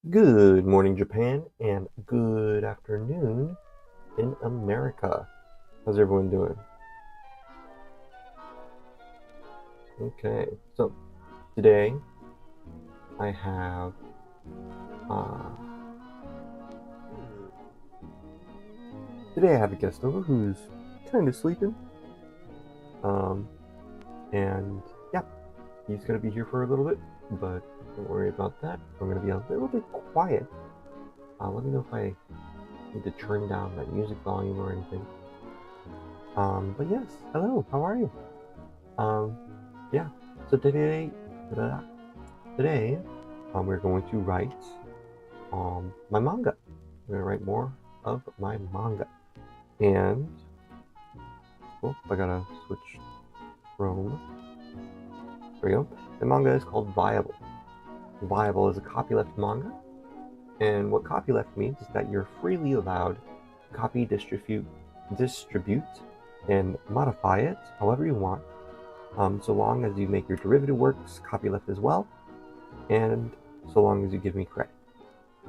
Good morning, Japan, and good afternoon in America. How's everyone doing? Okay, so today I have uh, today I have a guest over who's kind of sleeping, um, and yeah, he's gonna be here for a little bit, but don't worry about that. I'm gonna be a little bit quiet. Let me know if I need to turn down my music volume or anything. But yes, hello, how are you? Um, yeah. So today, we're going to write my manga. We're gonna write more of my manga, and I gotta switch Chrome. There we go. The manga is called Viable. Viable is a copyleft manga, and what copyleft means is that you're freely allowed to copy, distribute, and modify it however you want, so long as you make your derivative works copyleft as well, and so long as you give me credit.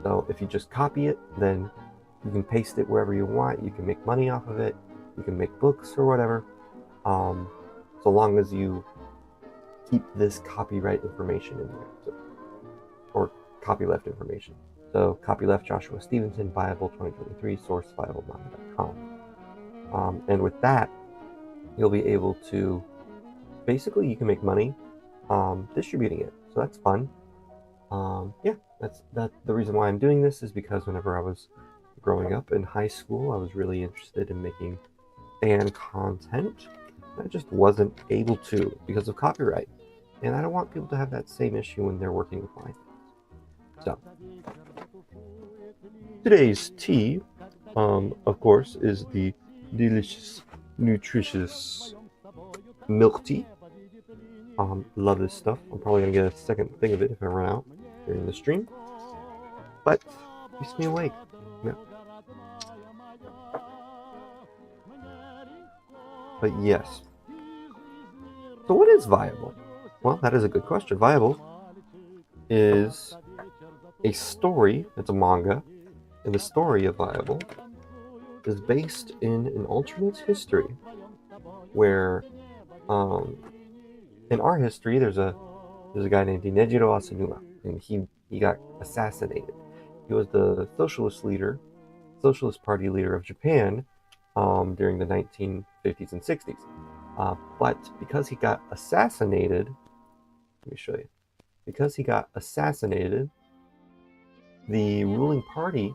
So if you just copy it, then you can paste it wherever you want. You can make money off of it. You can make books or whatever, um, so long as you keep this copyright information in there, or copyleft information. So copyleft Joshua Stevenson, Viable 2023, source viablemanga.com. And with that, you'll be able to basically you can make money distributing it. So that's fun. Yeah, that's the reason why I'm doing this is because whenever I was growing up in high school, I was really interested in making fan content. I just wasn't able to because of copyright. And I don't want people to have that same issue when they're working with my things. So, today's tea, of course, is the delicious, nutritious milk tea. Love this stuff. I'm probably gonna get a second thing of it if I run out during the stream. But keeps me awake. Yeah. But yes. So what is Viable? Well, that is a good question. Viable is a story. It's a manga, and the story of Viable is based in an alternate history where, in our history, there's a guy named Inejiro Asanuma, and he got assassinated. He was the Socialist Party leader of Japan during the 1950s and 60s. But because he got assassinated, let me show you. Because he got assassinated, the ruling party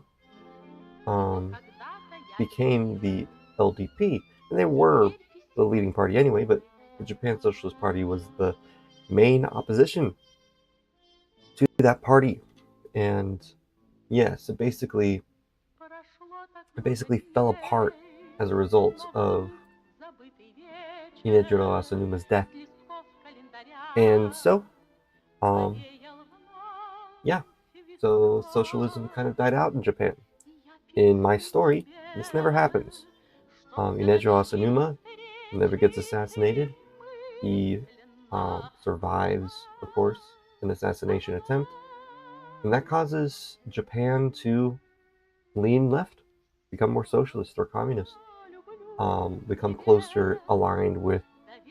became the LDP, and they were the leading party anyway. But the Japan Socialist Party was the main opposition to that party, and yes, it basically fell apart as a result of Inejiro Asanuma's death. And so, um, yeah, so socialism kind of died out in Japan. In my story, this never happens. Inejiro Asanuma never gets assassinated. He survives, of course, an assassination attempt, and that causes Japan to lean left, become more socialist or communist, become closer aligned with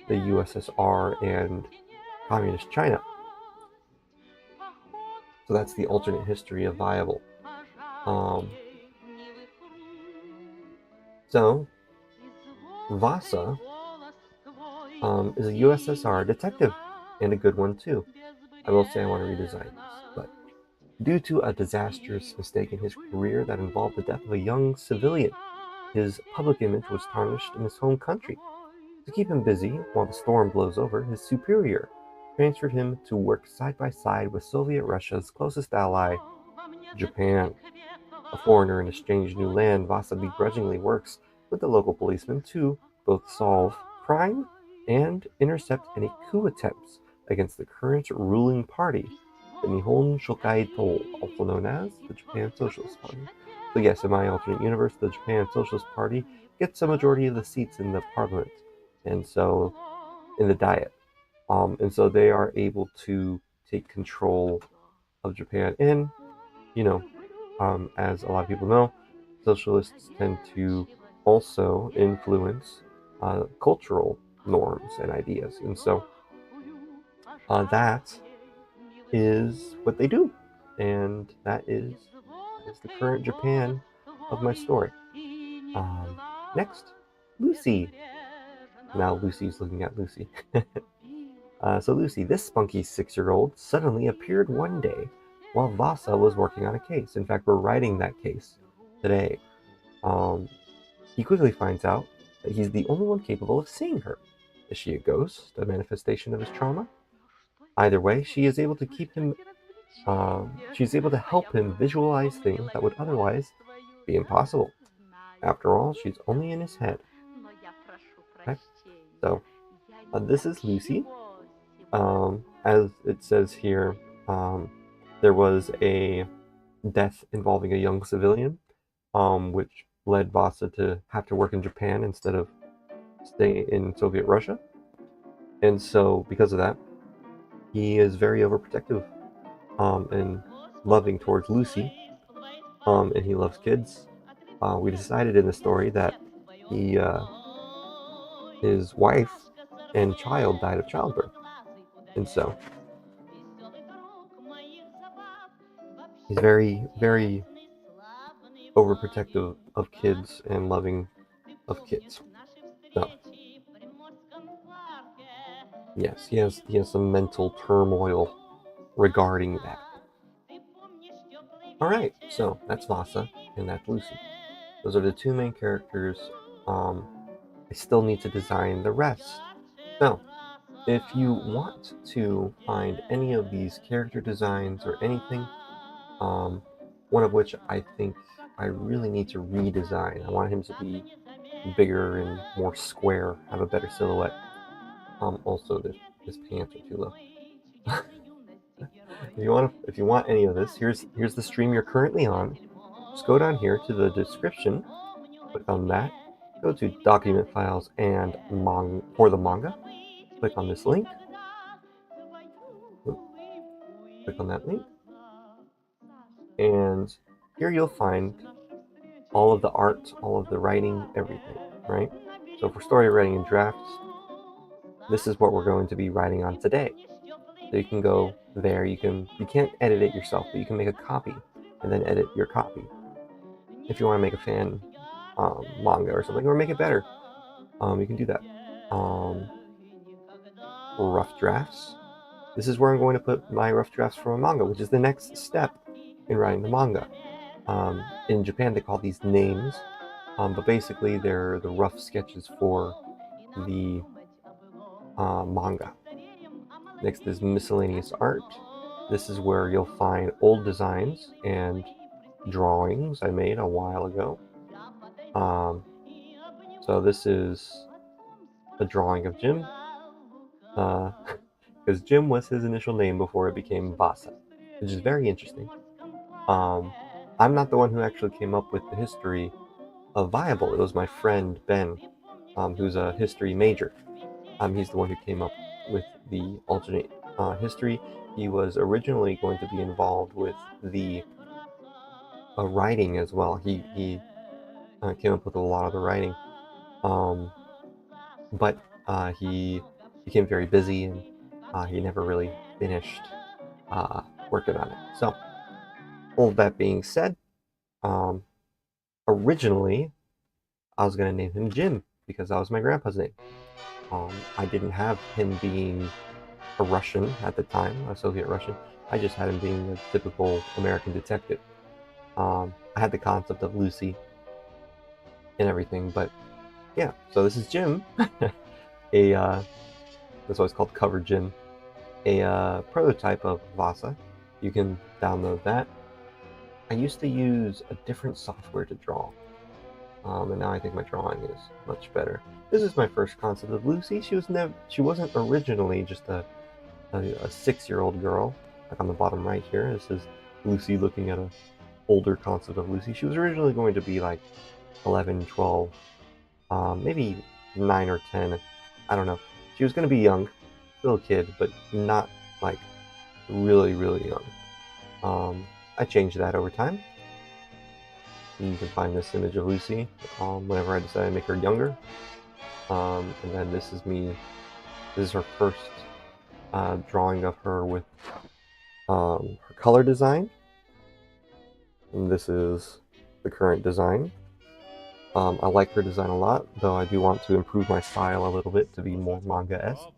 the USSR and communist China. So that's the alternate history of Viable. Um, so Vassa is a USSR detective, and a good one too. I will say I want to redesign this, but due to a disastrous mistake in his career that involved the death of a young civilian, his public image was tarnished in his home country. To keep him busy while the storm blows over, his superior transferred him to work side by side with Soviet Russia's closest ally, Japan. A foreigner in a strange new land, Vasa begrudgingly works with the local policemen to both solve crime and intercept any coup attempts against the current ruling party, the Nihon Shokai To, also known as the Japan Socialist Party. So yes, in my alternate universe, the Japan Socialist Party gets a majority of the seats in the parliament, and so in the Diet, and so they are able to take control of Japan. And you know, as a lot of people know, socialists tend to also influence cultural norms and ideas. And so that is what they do. And that is the current Japan of my story. Next, Lucy. Now Lucy's looking at Lucy. So Lucy, this spunky 6-year-old, suddenly appeared one day while Vassa was working on a case. In fact, we're writing that case today. He quickly finds out that he's the only one capable of seeing her. Is she a ghost, a manifestation of his trauma? Either way, she is able to keep him. She's able to help him visualize things that would otherwise be impossible. After all, she's only in his head. Okay? So, this is Lucy. As it says here, there was a death involving a young civilian, which led Vassa to have to work in Japan instead of stay in Soviet Russia. And so, because of that, he is very overprotective and loving towards Lucy, and he loves kids. We decided in the story that his wife and child died of childbirth, and so he's very, very overprotective of kids and loving of kids. So yes, he has some mental turmoil regarding that. Alright, so that's Vassa and that's Lucy. Those are the two main characters. I still need to design the rest. So, if you want to find any of these character designs or anything, one of which I think I really need to redesign. I want him to be bigger and more square, have a better silhouette. Also, his pants are too low. If you want any of this, here's the stream you're currently on. Just go down here to the description, click on that, go to document files and for the manga, click on this link, click on that link, and here you'll find all of the art, all of the writing, everything, right? So for story writing and drafts, this is what we're going to be writing on today. So you can go there, you can't edit it yourself, but you can make a copy and then edit your copy. If you want to make a fan manga or something, or make it better, you can do that. Rough drafts. This is where I'm going to put my rough drafts for a manga, which is the next step in writing the manga. In Japan, they call these names, but basically they're the rough sketches for the manga. Next is miscellaneous art. This is where you'll find old designs and drawings I made a while ago. So this is a drawing of Jim, because Jim was his initial name before it became Vassa, which is very interesting. I'm not the one who actually came up with the history of Viable. It was my friend Ben, who's a history major. He's the one who came up with the alternate history. He was originally going to be involved with the writing as well. He came up with a lot of the writing, but he became very busy and he never really finished working on it. So, all that being said, originally I was going to name him Jim because that was my grandpa's name. I didn't have him being a Russian at the time, a Soviet Russian. I just had him being a typical American detective. I had the concept of Lucy and everything, but yeah, so this is Jim. That's why it's called Cover Jim. A prototype of Vassa. You can download that. I used to use a different software to draw, and now I think my drawing is much better. This is my first concept of Lucy. She wasn't originally just a 6-year-old girl. Like on the bottom right here, this is Lucy looking at an older concept of Lucy. She was originally going to be like 11, 12, maybe 9 or 10. I don't know. She was going to be young, still a kid, but not like really, really young. I changed that over time. You can find this image of Lucy whenever I decided to make her younger. And then this is me. This is her first drawing of her with her color design. And this is the current design. I like her design a lot, though I do want to improve my style a little bit to be more manga-esque.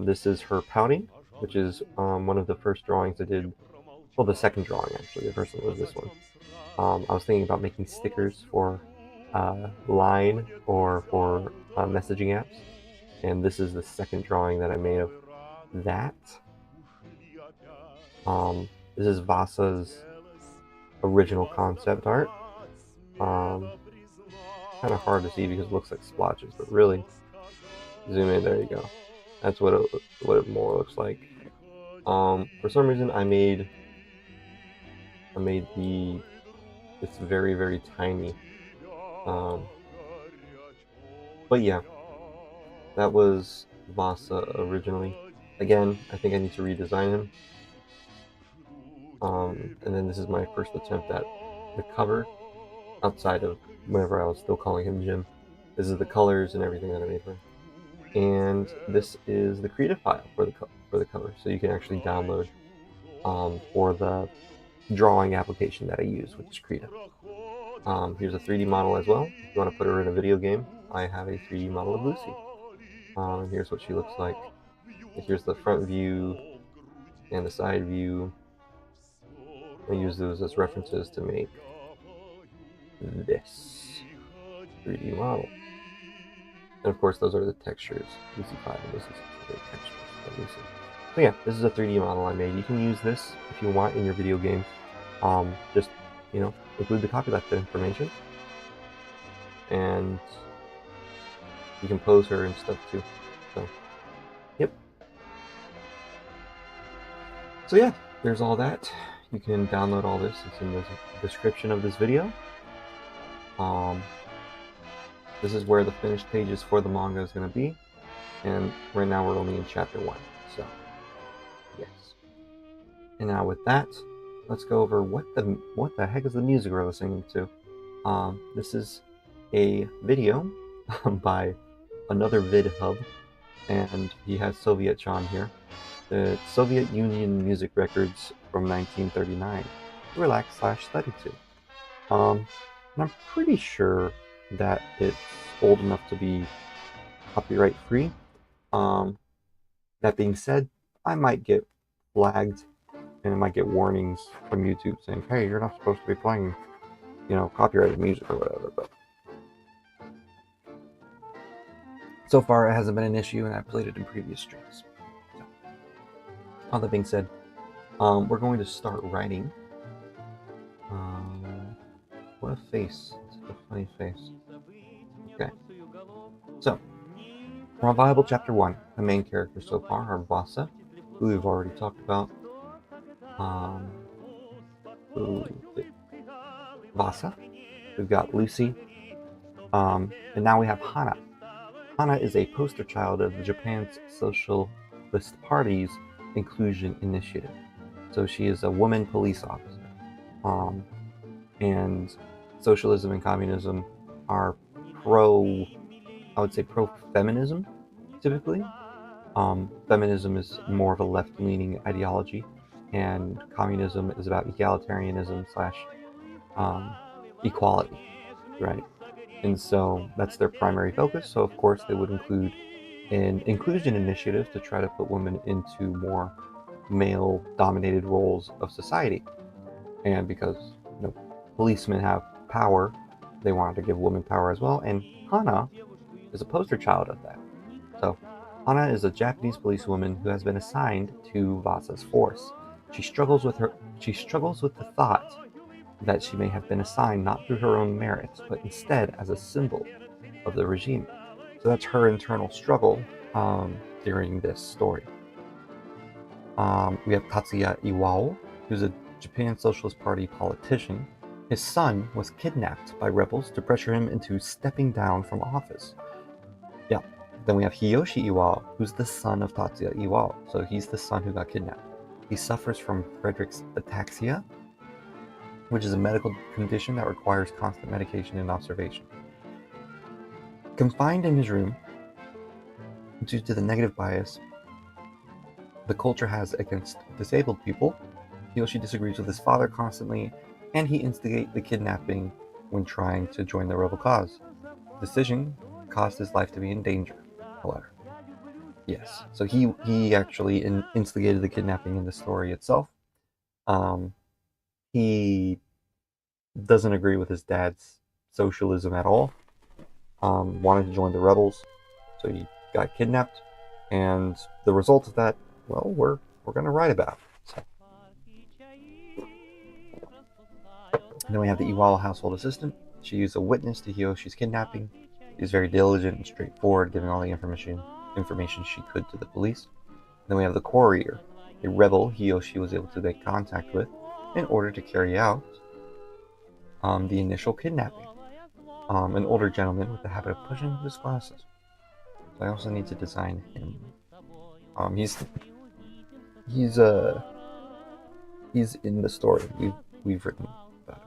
This is her pouting, which is one of the first drawings I did. Well, the second drawing, actually. The first one was this one. I was thinking about making stickers for Line or for messaging apps, and this is the second drawing that I made of that. This is Vassa's original concept art. Kind of hard to see because it looks like splotches, but really, zoom in, there you go. That's what it more looks like. For some reason, I made it's very, very tiny. But yeah, that was Vassa originally. Again, I think I need to redesign him. And then this is my first attempt at the cover, outside of whenever I was still calling him Jim. This is the colors and everything that I made for him. And this is the creative file for the cover, so you can actually download for the drawing application that I use, which is Creative. Here's a 3D model as well. If you want to put her in a video game, I have a 3D model of Lucy. Here's what she looks like. Here's the front view and the side view. I use those as references to make this 3D model. And of course, those are the textures. Lucy 5 and Lucy 6 are the textures of Lucy. So yeah, this is a 3D model I made. You can use this if you want in your video games. Just, include the copyleft information. And you can pose her and stuff too. So, yep. So yeah, there's all that. You can download all this. It's in the description of this video. This is where the finished pages for the manga is going to be. And right now we're only in chapter 1. So, yes. And now with that, let's go over what the heck is the music we're listening to. This is a video by another VidHub, and he has Soviet John here. The Soviet Union Music Records from 1939. Relax/study to. And I'm pretty sure that it's old enough to be copyright free. That being said, I might get flagged and I might get warnings from YouTube saying, hey, you're not supposed to be playing, copyrighted music or whatever, but so far it hasn't been an issue and I've played it in previous streams. So, all that being said, we're going to start writing. What a face. It's a funny face. Okay. So, Revival Chapter 1. The main characters so far are Vassa, who we've already talked about. Vassa. We've got Lucy. And now we have Hana. Hana is a poster child of Japan's Socialist Party's inclusion initiative. So she is a woman police officer. And socialism and communism are pro-feminism, typically. Feminism is more of a left-leaning ideology, and communism is about egalitarianism / equality, right? And so that's their primary focus. So of course they would include an inclusion initiative to try to put women into more male-dominated roles of society. And because policemen have power, they wanted to give women power as well, and Hana is a poster child of that. So Hana is a Japanese policewoman who has been assigned to Vassa's force. She struggles with the thought that she may have been assigned not through her own merits, but instead as a symbol of the regime. So that's her internal struggle during this story. We have Tatsuya Iwao, who's a Japan Socialist Party politician. His son was kidnapped by rebels to pressure him into stepping down from office. Yeah. Then we have Hiyoshi Iwao, who's the son of Tatsuya Iwao. So he's the son who got kidnapped. He suffers from Frederick's ataxia, which is a medical condition that requires constant medication and observation. Confined in his room, due to the negative bias the culture has against disabled people, Hiyoshi disagrees with his father constantly, and he instigates the kidnapping when trying to join the rebel cause. The decision caused his life to be in danger, however. Yes, so he actually instigated the kidnapping in the story itself. He doesn't agree with his dad's socialism at all. Wanted to join the rebels, so he got kidnapped, and the result of that, well, we're gonna write about. So. And then we have the Iwao household assistant. She is a witness to Hiyoshi's kidnapping. She's very diligent and straightforward, giving all the information she could to the police. And then we have the courier, a rebel Hiyoshi was able to make contact with in order to carry out the initial kidnapping. An older gentleman with the habit of pushing his glasses. So I also need to design him. He's in the story. We've written about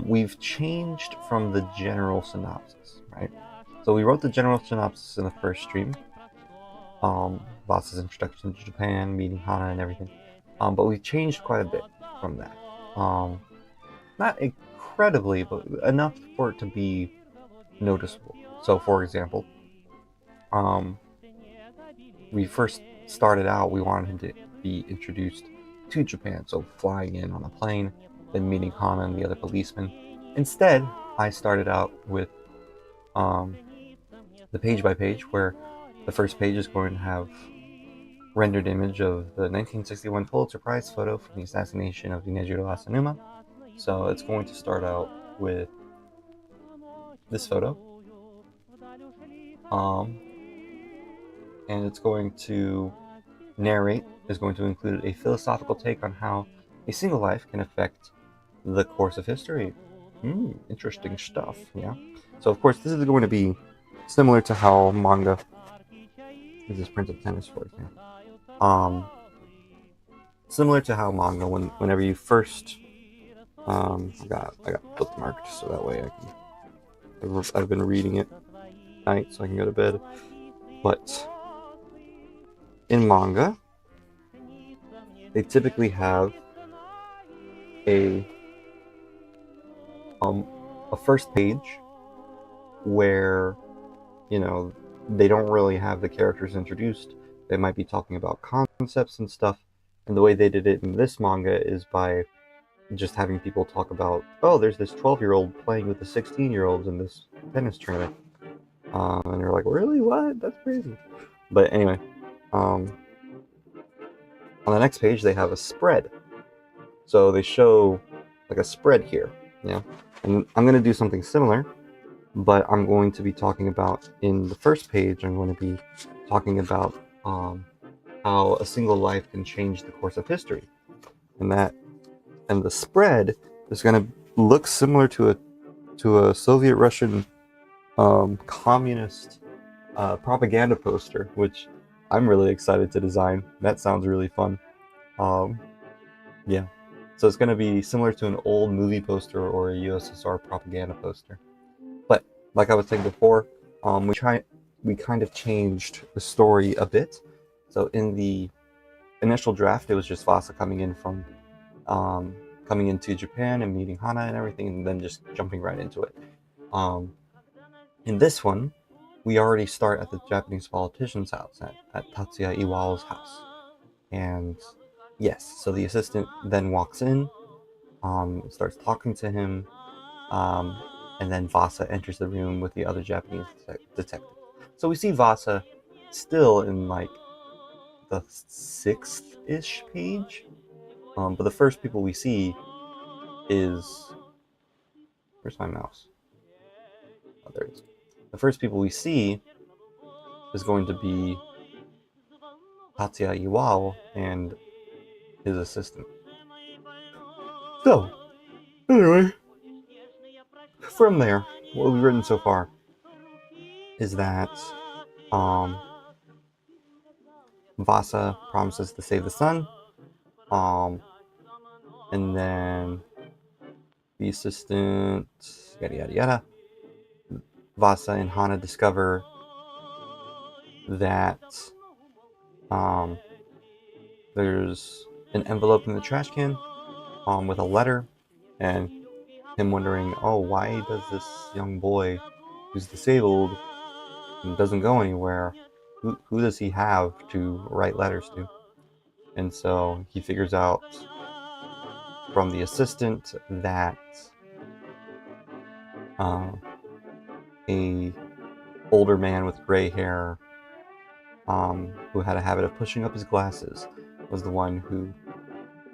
it. We've changed from the general synopsis, right? So we wrote the general synopsis in the first stream. Vassa's introduction to Japan, meeting Hana and everything. But we've changed quite a bit from that. Not incredibly, but enough for it to be noticeable. So, for example, we first started out, we wanted him to be introduced to Japan, so flying in on a plane, then meeting Hana and the other policemen. Instead, I started out with the page by page, where the first page is going to have rendered image of the 1961 Pulitzer Prize photo from the assassination of Inejiro Asanuma. So it's going to start out with this photo. And it's going to narrate, is going to include a philosophical take on how a single life can affect the course of history. Interesting stuff, yeah. So of course this is going to be similar to how manga, this is Prince of Tennis, for example. Similar to how manga, whenever you first, I got bookmarked so that way I've been reading it at night so I can go to bed. But in manga, they typically have a first page where, you know, they don't really have the characters introduced. They might be talking about concepts and stuff, and the way they did it in this manga is by just having people talk about, oh, there's this 12-year-old playing with the 16-year-olds in this tennis tournament. And you're like, really? What? That's crazy. But anyway, on the next page, they have a spread. So they show like a spread here, yeah. And I'm going to do something similar, but I'm going to be talking about, in the first page, I'm going to be talking about how a single life can change the course of history. And the spread is going to look similar to a Soviet Russian communist propaganda poster, which I'm really excited to design. That sounds really fun. Yeah. So it's going to be similar to an old movie poster or a USSR propaganda poster. But like I was saying before, we kind of changed the story a bit. So in the initial draft, it was just Vassa coming into Japan and meeting Hana and everything, and then just jumping right into it. In this one, we already start at the Japanese politician's house, at Tatsuya Iwao's house. And yes, so the assistant then walks in, starts talking to him, and then Vassa enters the room with the other Japanese detective. So we see Vassa still in like the 6th-ish page, but the first people we see is, where's my mouse? Oh, there it is. The first people we see is going to be Tatsuya Iwao and his assistant. So, anyway, from there, what we've written so far is that Vassa promises to save the sun, And then the assistant, yada yada yada. Vassa and Hana discover that there's an envelope in the trash can with a letter, and him wondering, oh, why does this young boy who's disabled and doesn't go anywhere, who does he have to write letters to? And so he figures out from the assistant that a older man with gray hair who had a habit of pushing up his glasses was the one who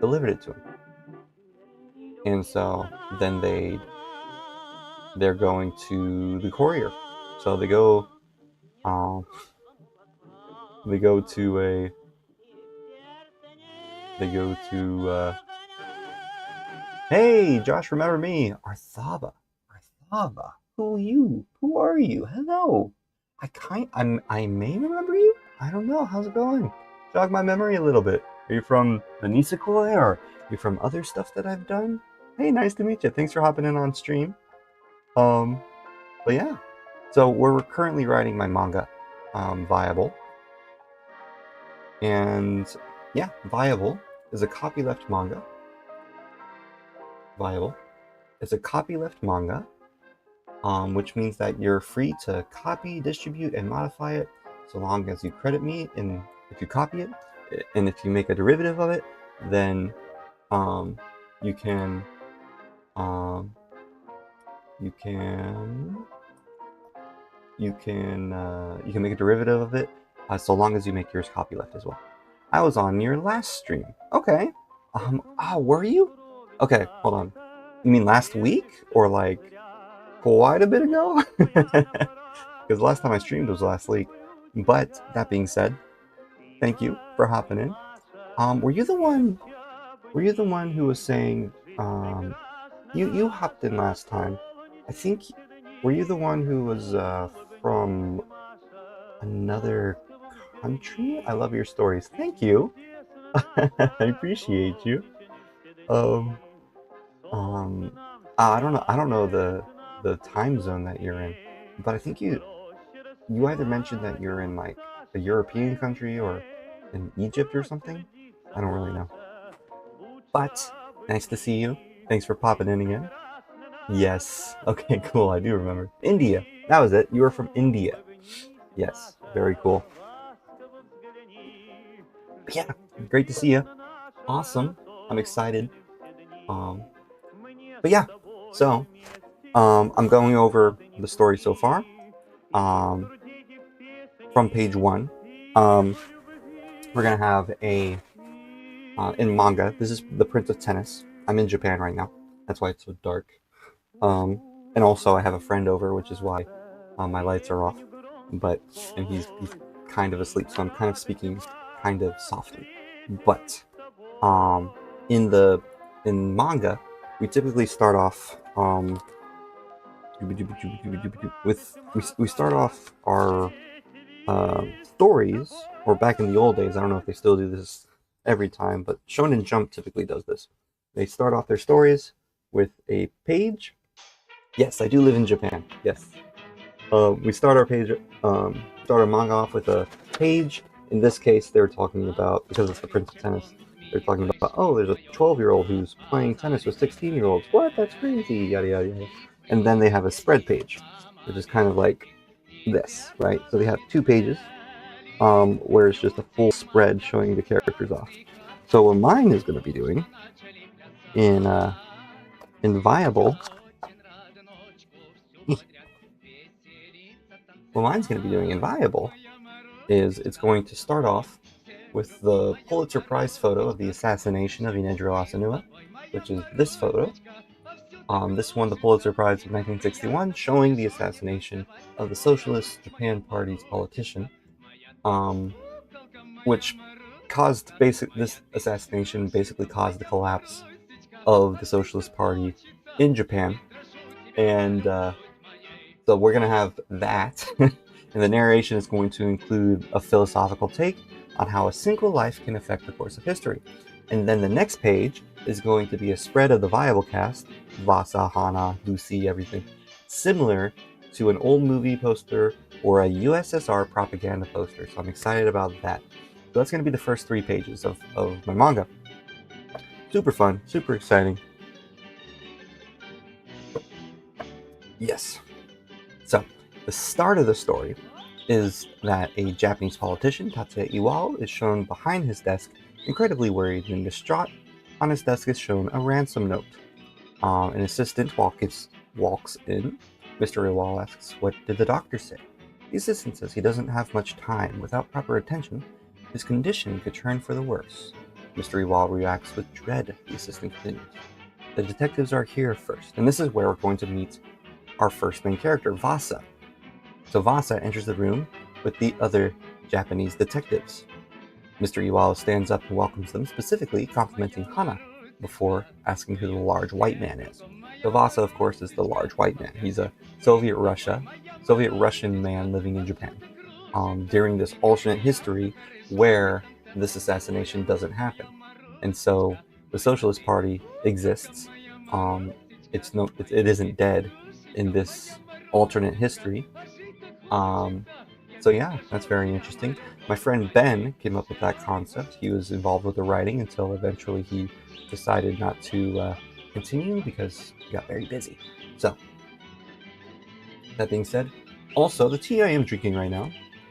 delivered it to him. And so then they're going to the courier. So they go hey, Josh, remember me? Arthaba, who are you? Hello. I may remember you. I don't know. How's it going? Jog my memory a little bit. Are you from the Nisekoi, or are you from other stuff that I've done? Hey, nice to meet you. Thanks for hopping in on stream. But yeah. So we're currently writing my manga, Viable. And yeah, Viable is a copyleft manga. Viable. It's a copyleft manga, which means that you're free to copy, distribute, and modify it, so long as you credit me. And if you copy it, and if you make a derivative of it, then you can make a derivative of it, so long as you make yours copyleft as well. I was on your last stream. Okay. Were you? Okay, hold on. You mean last week, or like quite a bit ago? Because last time I streamed was last week. But that being said, thank you for hopping in. Were you the one who was saying you hopped in last time? I think, were you the one who was from another country? I love your stories. Thank you. I appreciate you. I don't know the time zone that you're in, but I think you either mentioned that you're in like a European country or in Egypt or something. I don't really know. But nice to see you. Thanks for popping in again. Yes. Okay, cool. I do remember. India. That was it. You were from India. Yes. Very cool. But yeah, great to see you. Awesome. I'm excited. But yeah, so I'm going over the story so far. From page 1, we're gonna have a in manga. This is the Prince of Tennis. I'm in Japan right now. That's why it's so dark. And also I have a friend over, which is why my lights are off. And he's kind of asleep, so I'm kind of speaking kind of softly. But in manga, we typically start off we start off our stories, or back in the old days, I don't know if they still do this every time, but Shonen Jump typically does this. They start off their stories with a page. Yes, I do live in Japan. Yes. We start our manga off with a page. In this case, they're talking about, because it's the Prince of Tennis, they're talking about, oh, there's a 12-year-old who's playing tennis with 16-year-olds. What? That's crazy. Yada, yada, yada. And then they have a spread page, which is kind of like this, right? So they have 2 pages, where it's just a full spread showing the characters off. So what mine is going to be doing in Viable, what mine's going to be doing in Viable is it's going to start off with the Pulitzer Prize photo of the assassination of Inejiro Asanuma, which is this photo. This won the Pulitzer Prize in 1961, showing the assassination of the Socialist Japan Party's politician, which caused this assassination basically caused the collapse of the Socialist Party in Japan. And so we're going to have that. And the narration is going to include a philosophical take on how a single life can affect the course of history. And then the next page is going to be a spread of the viable cast, Vassa, Hana, Lucy, everything, similar to an old movie poster or a USSR propaganda poster. So I'm excited about that. So that's going to be the first 3 pages of my manga. Super fun, super exciting. Yes. So the start of the story is that a Japanese politician, Tatsuya Iwao, is shown behind his desk, incredibly worried and distraught. On his desk is shown a ransom note. An assistant walks in. Mr. Iwao asks, "What did the doctor say?" The assistant says he doesn't have much time. Without proper attention, his condition could turn for the worse. Mr. Iwao reacts with dread. The assistant continues. The detectives are here first, and this is where we're going to meet our first main character, Vassa. So Vassa enters the room with the other Japanese detectives. Mr. Iwao stands up and welcomes them, specifically complimenting Hana before asking who the large white man is. So Vassa, of course, is the large white man. He's a Soviet Russian man living in Japan during this alternate history where this assassination doesn't happen. And so the Socialist Party exists. It isn't dead in this alternate history. So yeah, that's very interesting. My friend Ben came up with that concept. He was involved with the writing until eventually he decided not to continue because he got very busy. So, that being said, also the tea I am drinking right now,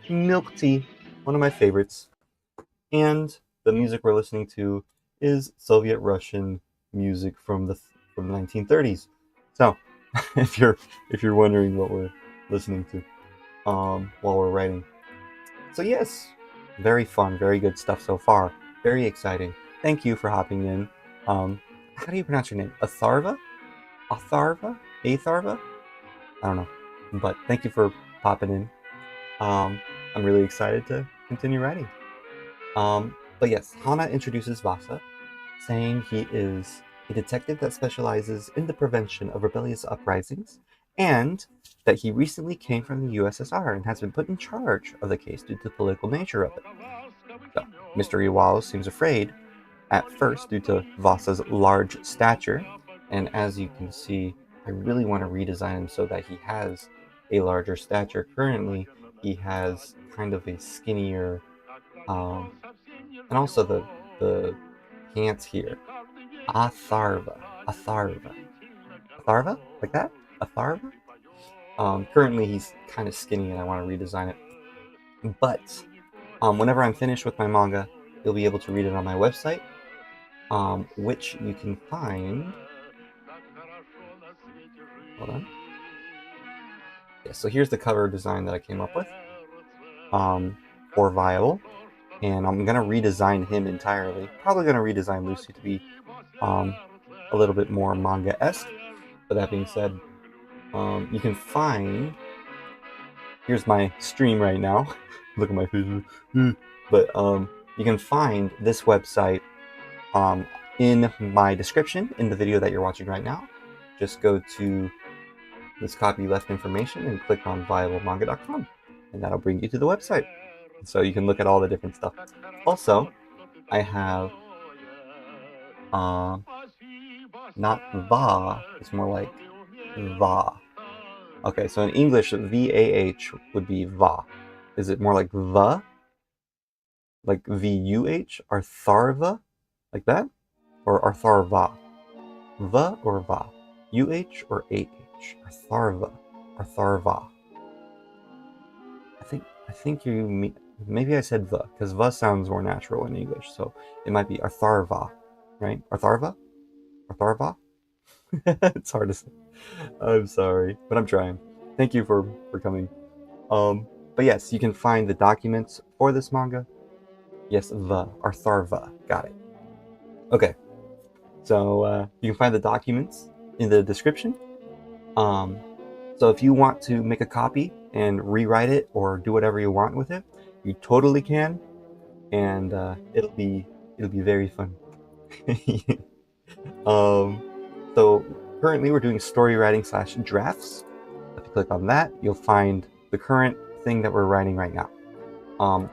milk tea, one of my favorites. And the music we're listening to is Soviet Russian music from the 1930s. So, if you're wondering what we're listening to while we're writing. So yes, very fun, very good stuff so far. Very exciting. Thank you for hopping in. How do you pronounce your name? Atharva? Atharva? Atharva? I don't know. But thank you for popping in. I'm really excited to continue writing. But yes, Hana introduces Vassa, saying he is a detective that specializes in the prevention of rebellious uprisings, and that he recently came from the USSR and has been put in charge of the case due to the political nature of it. So, Mr. Iwao seems afraid at first due to Vassa's large stature, and as you can see, I really want to redesign him so that he has a larger stature. Currently, he has kind of a skinnier, and also the pants here. Atharva, like that? Atharva? Currently he's kind of skinny and I want to redesign it. But whenever I'm finished with my manga, you'll be able to read it on my website, which you can find. Hold on. Yeah, so here's the cover design that I came up with for Viable. And I'm going to redesign him entirely. Probably going to redesign Lucy to be a little bit more manga-esque. But that being said, you can find... Here's my stream right now. Look at my face. But you can find this website in my description in the video that you're watching right now. Just go to this Copyleft information and click on viablemanga.com, and that'll bring you to the website. So you can look at all the different stuff. Also, I have not Va, it's more like Va. Okay, so in English, V-A-H would be Va. Is it more like Va? Like V-U-H? Artharva? Like that? Or Artharva? Va or Va? U-H or A-H? Artharva. Artharva. I think you mean... Maybe I said Va, because Va sounds more natural in English, so it might be Artharva, right? Artharva? Artharva? It's hard to say. I'm sorry, but I'm trying. Thank you for coming. But yes, you can find the documents for this manga. Yes, Artharva. Got it. Okay. So you can find the documents in the description. So if you want to make a copy and rewrite it or do whatever you want with it, you totally can, and it'll be very fun. So currently we're doing story writing / drafts. If you click on that, you'll find the current thing that we're writing right now.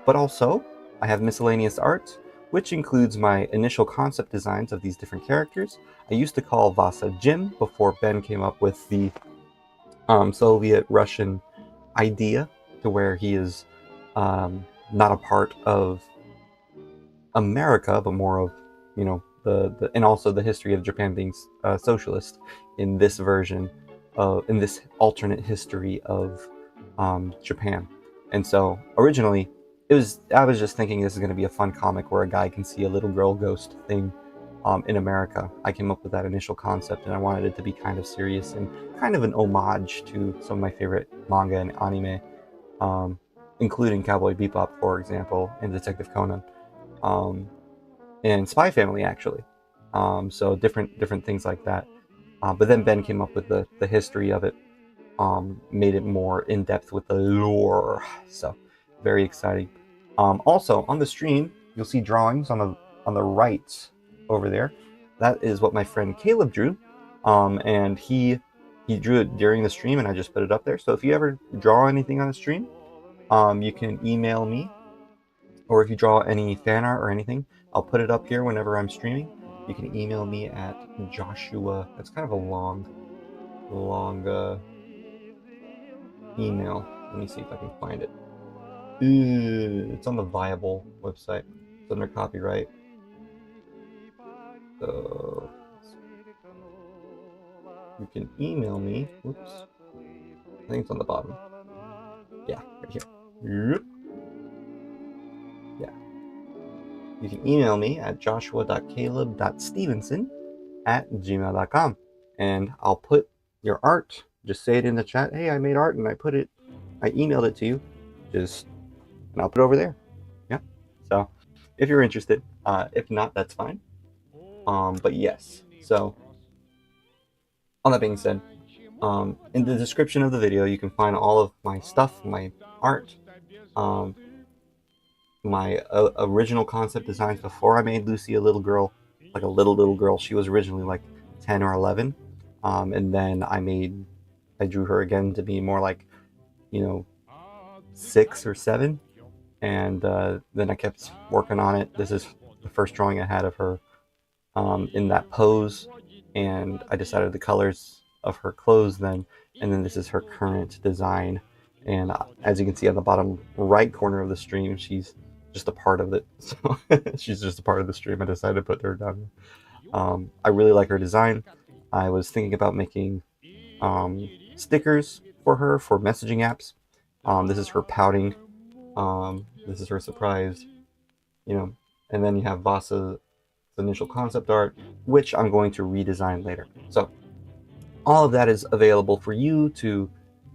But also, I have miscellaneous art, which includes my initial concept designs of these different characters. I used to call Vassa Jim before Ben came up with the Soviet-Russian idea to where he is not a part of America, but more of, you know, the and also the history of Japan being socialist in this version of, in this alternate history of Japan. And so originally I was just thinking this is going to be a fun comic where a guy can see a little girl ghost thing in America. I came up with that initial concept, and I wanted it to be kind of serious and kind of an homage to some of my favorite manga and anime, including Cowboy Bebop, for example, and Detective Conan, and Spy Family, actually. So different things like that. But then Ben came up with the history of it, made it more in depth with the lore. So very exciting. Also on the stream, you'll see drawings on the right over there. That is what my friend Caleb drew, and he drew it during the stream, and I just put it up there. So if you ever draw anything on the stream, you can email me, or if you draw any fan art or anything, I'll put it up here whenever I'm streaming. You can email me at Joshua. That's kind of a long email. Let me see if I can find it. It's on the Viable website. It's under copyright. So you can email me. Oops. I think it's on the bottom. Yeah, right here. Yep. Yeah. You can email me at joshua.caleb.stevenson@gmail.com, and I'll put your art. Just say it in the chat. Hey, I made art and I emailed it to you. And I'll put it over there. Yeah. So if you're interested, if not, that's fine. But yes. So all that being said, in the description of the video, you can find all of my stuff, my art, my original concept designs before I made Lucy a little girl, like a little girl. She was originally like 10 or 11, and then I drew her again to be more like, 6 or 7, and then I kept working on it. This is the first drawing I had of her in that pose, and I decided the colors of her clothes then, and then this is her current design. And as you can see on the bottom right corner of the stream, she's just a part of it. So she's just a part of the stream. I decided to put her down here. I really like her design. I was thinking about making stickers for her for messaging apps. This is her pouting. This is her surprised, and then you have Vassa's initial concept art, which I'm going to redesign later. So all of that is available for you to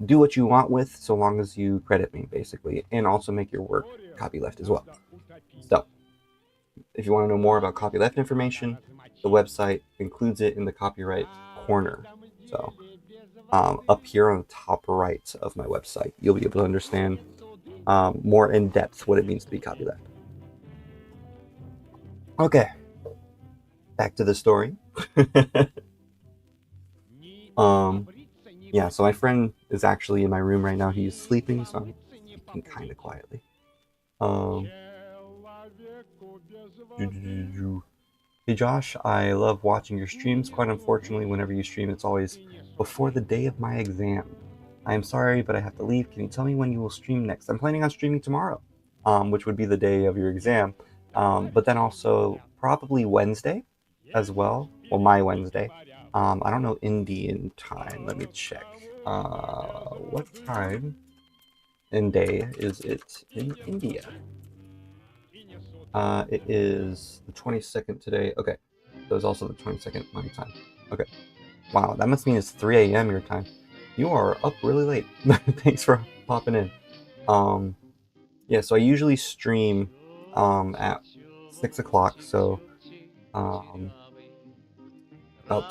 do what you want with, so long as you credit me, basically, and also make your work copyleft as well. So if you want to know more about copyleft information, the website includes it in the copyright corner. So up here on the top right of my website, you'll be able to understand more in depth what it means to be copyleft. Okay, back to the story. Yeah, so my friend is actually in my room right now. He's sleeping, so I'm speaking kind of quietly. Hey Josh, I love watching your streams. Quite unfortunately, whenever you stream, it's always before the day of my exam. I am sorry, but I have to leave. Can you tell me when you will stream next? I'm planning on streaming tomorrow, which would be the day of your exam, but then also probably Wednesday as well. Well, my Wednesday. I don't know Indian time. Let me check. What time and day is it in India? It is the 22nd today. Okay, so it's also the 22nd my time. Okay. Wow, that must mean it's 3 a.m. your time. You are up really late. Thanks for popping in. Yeah, so I usually stream at 6 o'clock, so about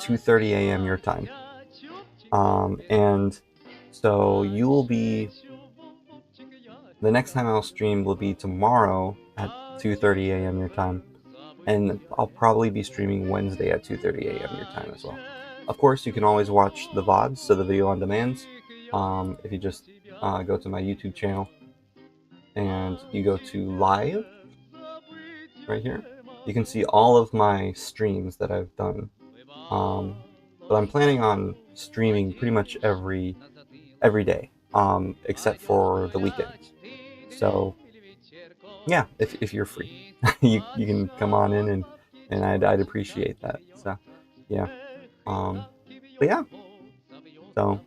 2:30 a.m. your time. And so the next time I'll stream will be tomorrow at 2:30 a.m. your time, and I'll probably be streaming Wednesday at 2:30 a.m. your time as well. Of course, you can always watch the VODs, so the video on demands, if you just go to my YouTube channel and you go to live right here, you can see all of my streams that I've done. But I'm planning on streaming pretty much every day, except for the weekends. So yeah, if you're free, you can come on in, and I'd appreciate that. So yeah, but yeah, so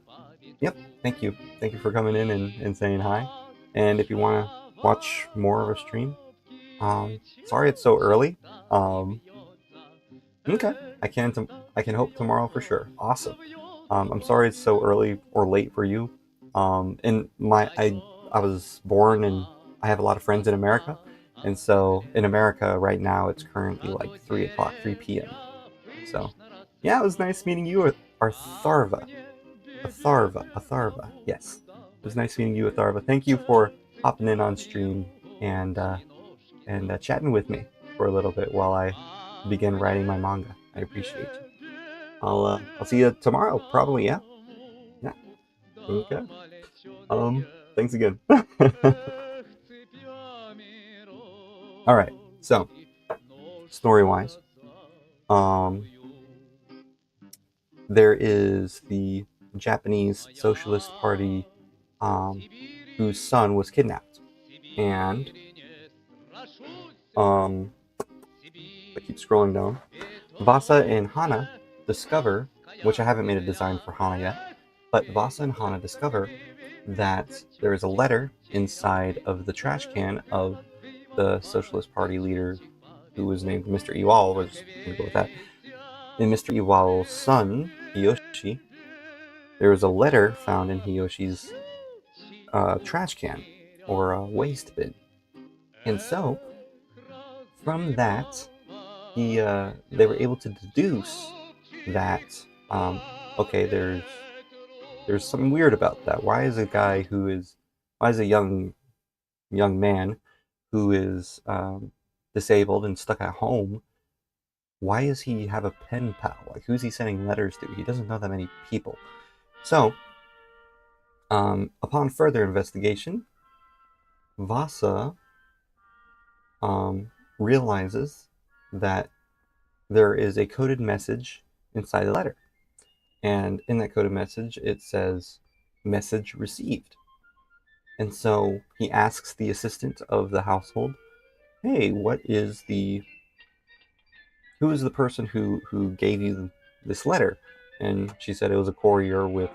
yep, thank you for coming in and saying hi. And if you want to watch more of a stream, sorry it's so early. Okay, I can hope tomorrow for sure. Awesome. I'm sorry it's so early or late for you. And I was born and I have a lot of friends in America, and so in America right now it's currently like 3 o'clock, 3 p.m. So yeah, it was nice meeting you, Artharva. Atharva. Yes, it was nice meeting you, Atharva. Thank you for hopping in on stream and chatting with me for a little bit while I begin writing my manga. I appreciate you. I'll see you tomorrow, probably. Yeah. Yeah. Okay. Thanks again. All right. So, story-wise, there is the Japanese Socialist Party, whose son was kidnapped, and I keep scrolling down. Vassa and Hana discover, which I haven't made a design for Hana yet, but Vassa and Hana discover that there is a letter inside of the trash can of the Socialist Party leader, who was named Mr. Iwao. We're going to go with that. In Mr. Iwao's son, Hiyoshi, there was a letter found in Hiyoshi's trash can, or waste bin. And so, from that, they were able to deduce that, okay, there's something weird about that. Why is a young man who is disabled and stuck at home, why does he have a pen pal? Like, who's he sending letters to? He doesn't know that many people. So, upon further investigation, Vassa realizes that there is a coded message inside the letter. And in that coded message, it says, "Message received." And so he asks the assistant of the household, "Hey, who is the person who gave you this letter?" And she said it was a courier who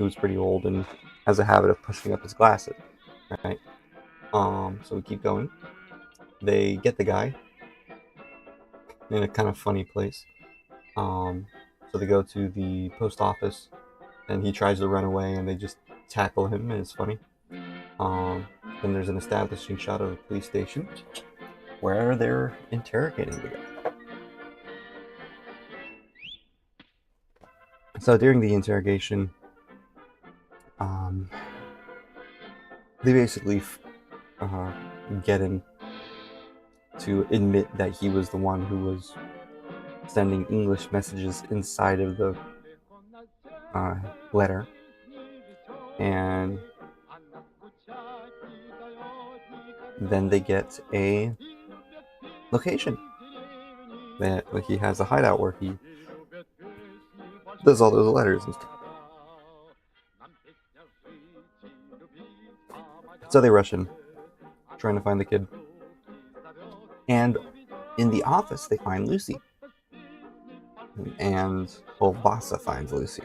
was pretty old and has a habit of pushing up his glasses, right? So we keep going. They get the guy in a kind of funny place. So they go to the post office, and he tries to run away, and they just tackle him, and it's funny. Then there's an establishing shot of a police station where they're interrogating the guy. So during the interrogation, they basically get him to admit that he was the one who was sending English messages inside of the letter, and then they get a location. Like, he has a hideout where he does all those letters and stuff. So they rush in, trying to find the kid. And in the office, they find Lucy. And, well, Vassa finds Lucy.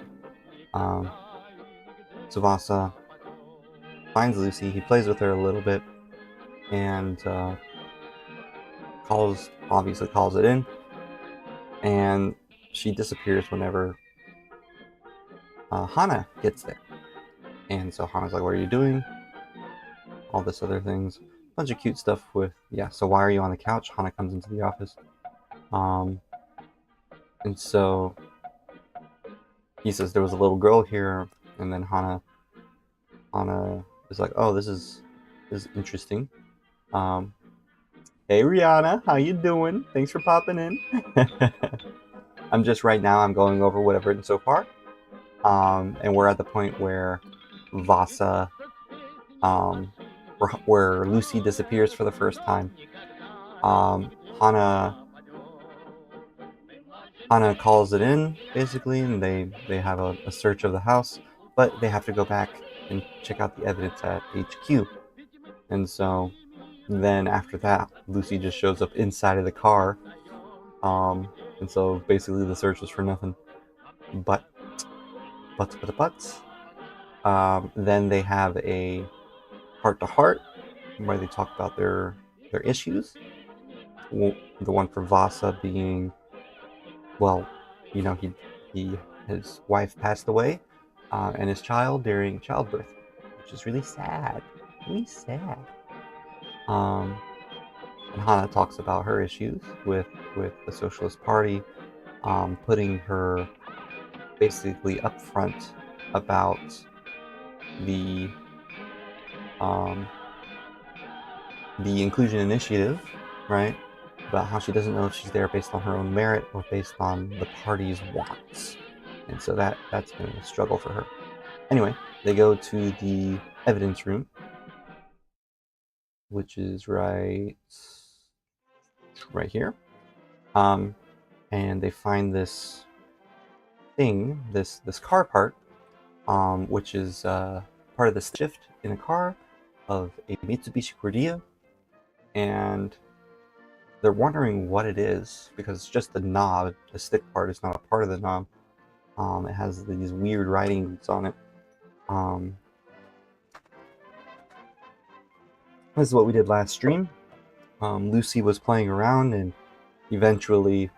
So Vassa finds Lucy, he plays with her a little bit, and calls it in, and she disappears whenever Hana gets there. And so Hana's like, "What are you doing?" All this other things. Bunch of cute stuff with, so why are you on the couch? Hana comes into the office. And so he says there was a little girl here, and then Hana is like, "Oh, this is interesting. Hey Rihanna, how you doing? Thanks for popping in." I'm going over what I've written so far. And we're at the point where Vassa, where Lucy disappears for the first time. Hana Hana calls it in, basically, and they have a search of the house, but they have to go back and check out the evidence at HQ. And so then after that, Lucy just shows up inside of the car. And so basically the search was for nothing. But then they have a heart-to-heart where they talk about their issues. The one for Vassa being, well, his wife passed away, and his child during childbirth, which is really sad. Really sad. And Hana talks about her issues with the Socialist Party, putting her basically upfront about the inclusion initiative, right? About how she doesn't know if she's there based on her own merit or based on the party's wants. And so that's been a struggle for her. Anyway, they go to the evidence room, which is right here. And they find this thing, this car part, which is part of the shift in a car of a Mitsubishi Cordia, and they're wondering what it is because it's just the knob. The stick part is not a part of the knob. It has these weird writings on it. This is what we did last stream. Lucy was playing around and eventually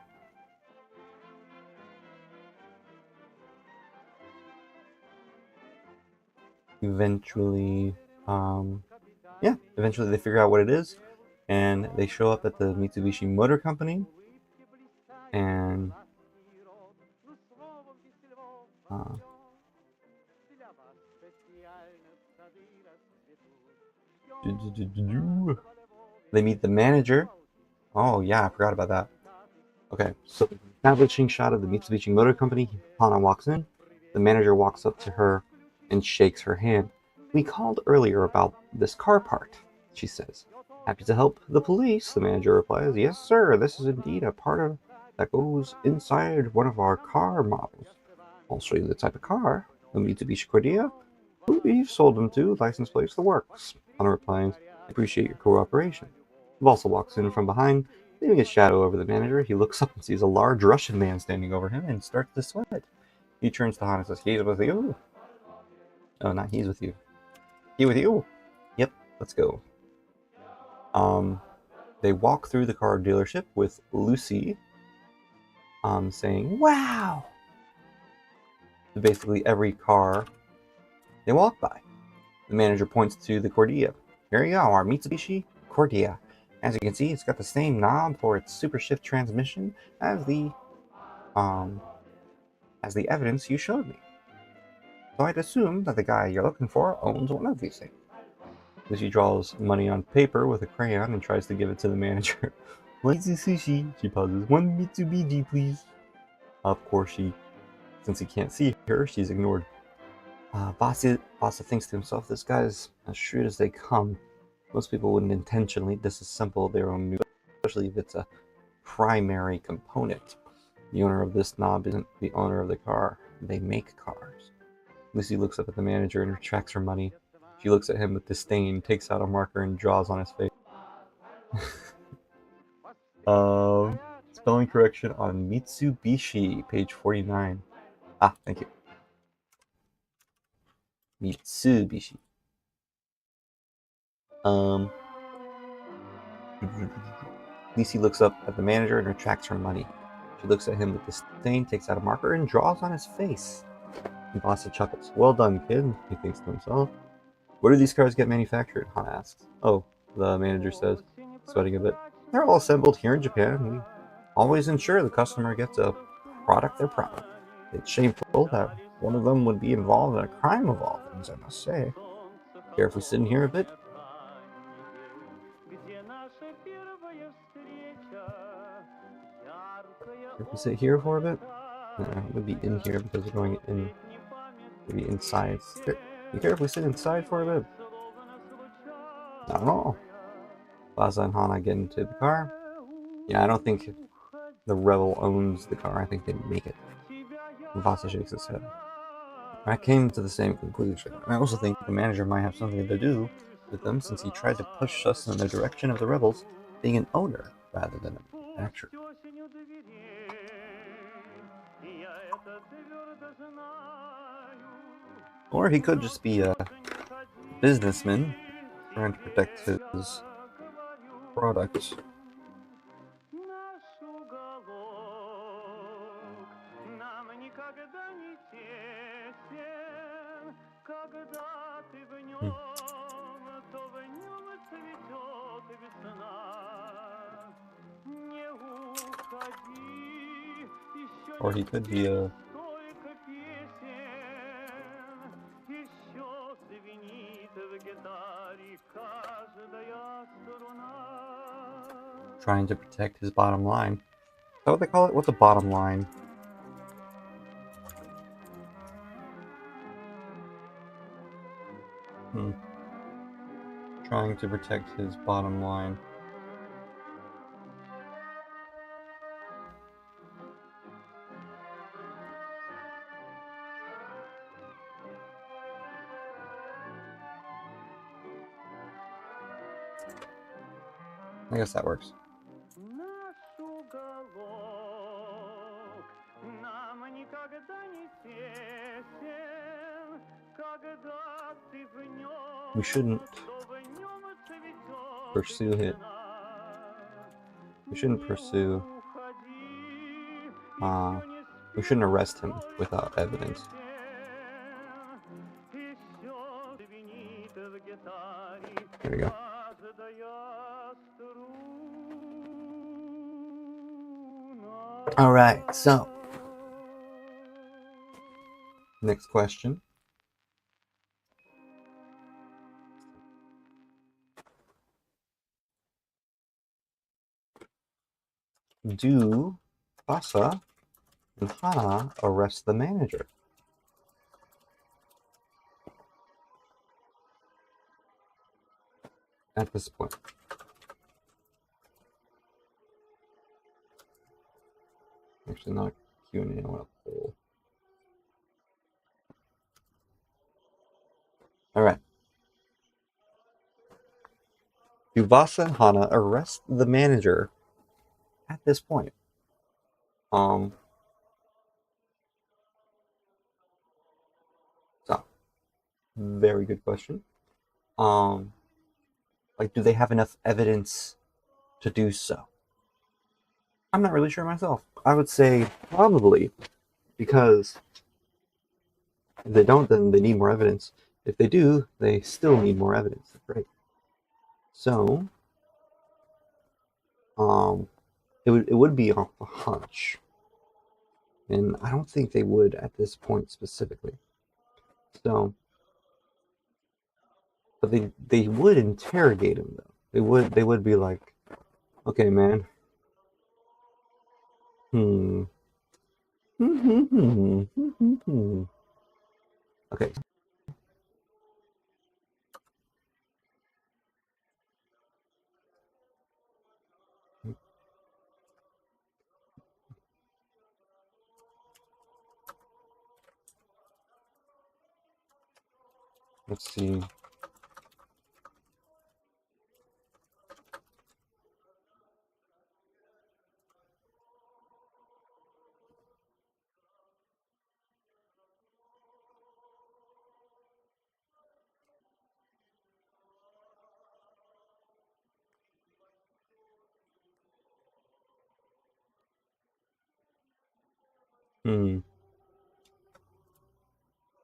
they figure out what it is, and they show up at the Mitsubishi Motor Company, and they meet the manager. Oh yeah, I forgot about that. Okay, so establishing shot of the Mitsubishi Motor Company. Hana walks in. The manager walks up to her and shakes her hand. We called earlier about this car part, she says. Happy to help the police, the manager replies. Yes, sir, this is indeed a part that goes inside one of our car models. I'll show you the type of car. The Mitsubishi Cordia. Who we've sold them to, license plates, the works. Hana replies, I appreciate your cooperation. Vassa walks in from behind, leaving a shadow over the manager. He looks up and sees a large Russian man standing over him and starts to sweat. He turns to Hana and says, he's with you? Oh, not he's with you. He with you? Yep, let's go. They walk through the car dealership with Lucy saying, wow! Basically every car they walk by. The manager points to the Cordia. Here you go, our Mitsubishi Cordia. As you can see, it's got the same knob for its super shift transmission as the evidence you showed me. So I'd assume that the guy you're looking for owns one of these things. Lucy draws money on paper with a crayon and tries to give it to the manager. One sushi, she pauses. One Mitsubishi, please. Of course, since he can't see her, she's ignored. Vassa thinks to himself, this guy's as shrewd as they come. Most people wouldn't intentionally disassemble their own new, especially if it's a primary component. The owner of this knob isn't the owner of the car. They make cars. Lucy looks up at the manager and retracts her money. She looks at him with disdain, takes out a marker, and draws on his face. Spelling correction on Mitsubishi, page 49. Ah, thank you. Mitsubishi. Lucy looks up at the manager and retracts her money. She looks at him with disdain, takes out a marker, and draws on his face. Vassa chuckles. Well done, kid, he thinks to himself. Where do these cars get manufactured? Hana asks. Oh, the manager says, sweating a bit. They're all assembled here in Japan. We always ensure the customer gets a product they're proud of. It's shameful that one of them would be involved in a crime of all things, I must say. Care if we sit in here a bit? Care if we sit here for a bit? It would be in here because we're going in, maybe inside. You care if we sit inside for a bit? Not at all. Vassa and Hana get into the car. Yeah, I don't think the rebel owns the car. I think they make it. Vassa shakes his head. I came to the same conclusion. I also think the manager might have something to do with them, since he tried to push us in the direction of the rebels being an owner rather than a manufacturer. Or he could just be a businessman trying to protect his product. Or he could be a trying to protect his bottom line. Is that what they call it? What's a bottom line? Trying to protect his bottom line. I guess that works. We shouldn't pursue it. We shouldn't pursue. We shouldn't arrest him without evidence. There we go. All right, so next question. Do Vassa and Hana arrest the manager? At this point. Actually, not Q&A, I want to poll. All right. Do Vassa and Hana arrest the manager at this point? So, very good question. Like, do they have enough evidence to do so? I'm not really sure myself. I would say probably, because if they don't, then they need more evidence. If they do, they still need more evidence. Right. So, it would be off a hunch, and I don't think they would at this point specifically. So, but they would interrogate him though. They would be like, okay, man. Okay. Let's see.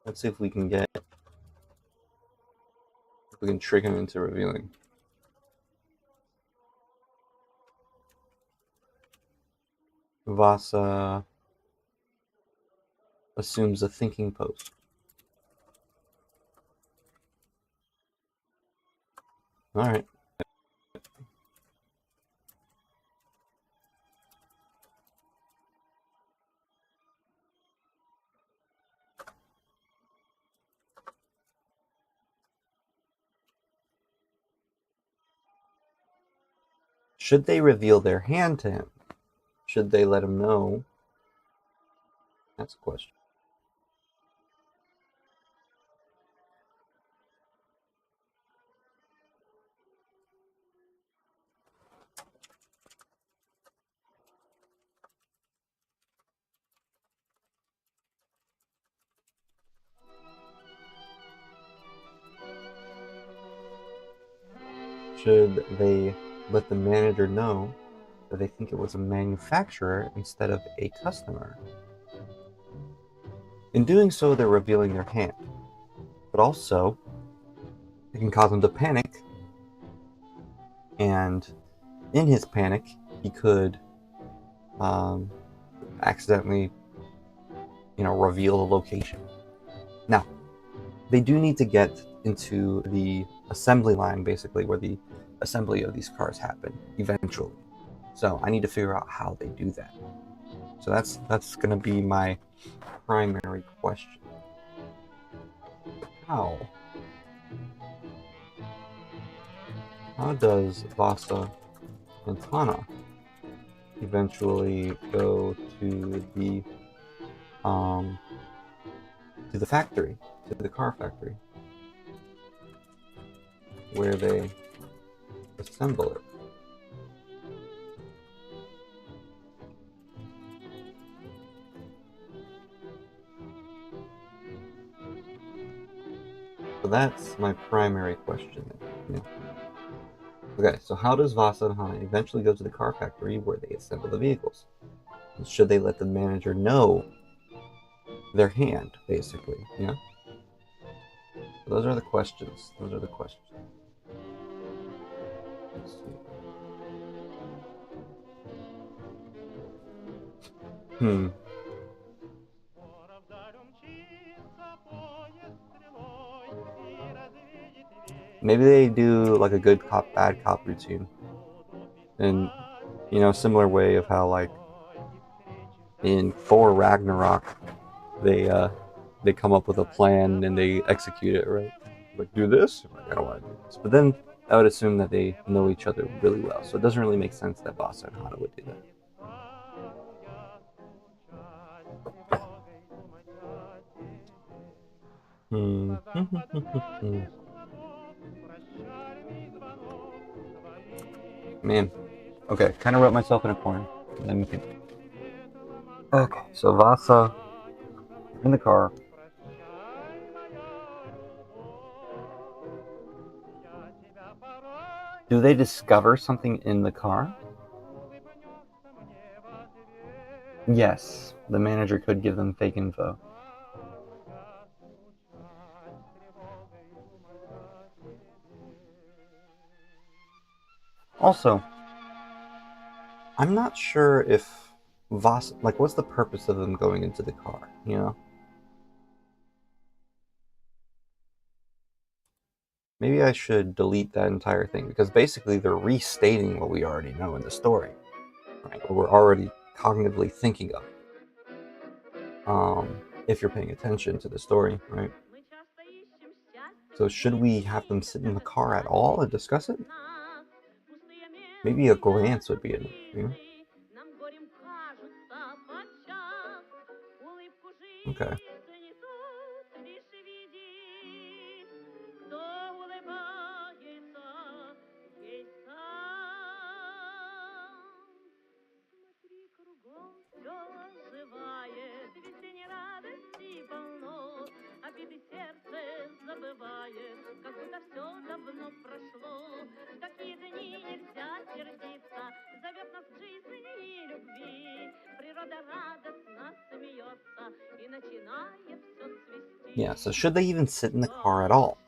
Let's see if we can trick him into revealing. Vassa assumes a thinking pose. All right. Should they reveal their hand to him? should they let him know? That's a question. Should they let the manager know that they think it was a manufacturer instead of a customer? In doing so, they're revealing their hand, but also it can cause him to panic, and in his panic, he could accidentally, reveal the location. Now, they do need to get into the assembly line, basically, where the assembly of these cars happen eventually. So I need to figure out how they do that. So that's going to be my primary question. How does Vassa and Hana eventually go to the factory, to the car factory, where they assemble it? So that's my primary question. Yeah. Okay, so how does Vassa and Hana eventually go to the car factory where they assemble the vehicles? And should they let the manager know their hand, basically? Yeah. So those are the questions. Let's see. Maybe they do like a good cop, bad cop routine. And, similar way of how, like, in Thor Ragnarok, they come up with a plan and they execute it, right? Like, do this? Like, I don't want to do this. But then I would assume that they know each other really well. So it doesn't really make sense that Vassa and Hana would do that. Man. Okay, kind of wrote myself in a corner. Let me think. Okay, so Vassa in the car. Do they discover something in the car? Yes, the manager could give them fake info. Also, I'm not sure if Vassa, like, what's the purpose of them going into the car, Maybe I should delete that entire thing, because basically they're restating what we already know in the story, right? What we're already cognitively thinking of. If you're paying attention to the story, right? So should we have them sit in the car at all and discuss it? Maybe a glance would be enough, Okay. Yeah, so should they even sit in the car at all?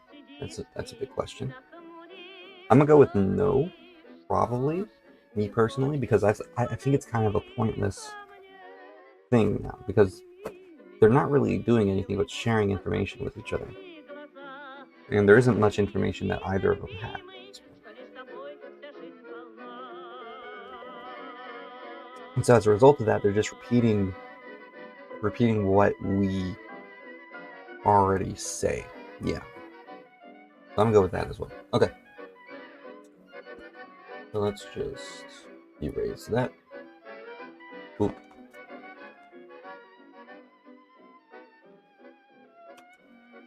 That's a big question. I'm gonna go with no, probably, me personally, because I think it's kind of a pointless thing now, because they're not really doing anything but sharing information with each other. And there isn't much information that either of them have. And so as a result of that, they're just repeating what we already say. Yeah. So I'm gonna go with that as well. Okay. So let's just erase that. Oop.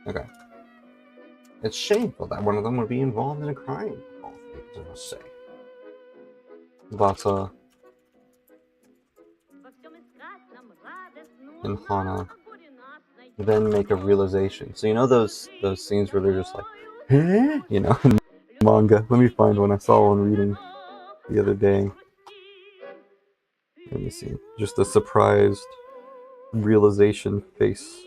Okay. It's shameful that one of them would be involved in a crime, all things must say. Vassa and Hana then make a realization. So you know those scenes where they're just like, eh? You know, manga. Let me find one. I saw one reading the other day. Let me see. Just a surprised realization face.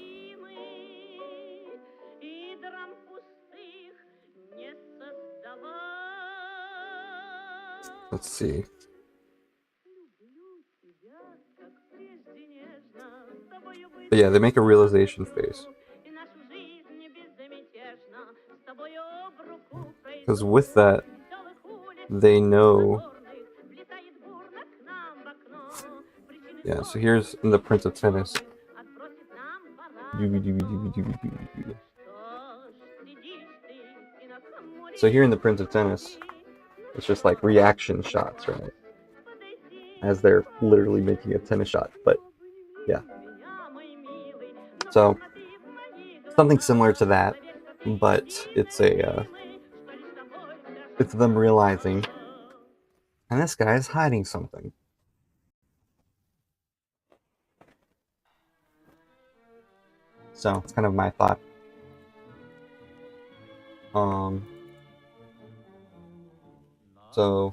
Let's see. But yeah, they make a realization face. Because with that, they know. Yeah, so here's in the Prince of Tennis. So here in the Prince of Tennis, it's just like reaction shots, right? As they're literally making a tennis shot. But yeah. So something similar to that, but it's it's them realizing, and this guy is hiding something. So it's kind of my thought. So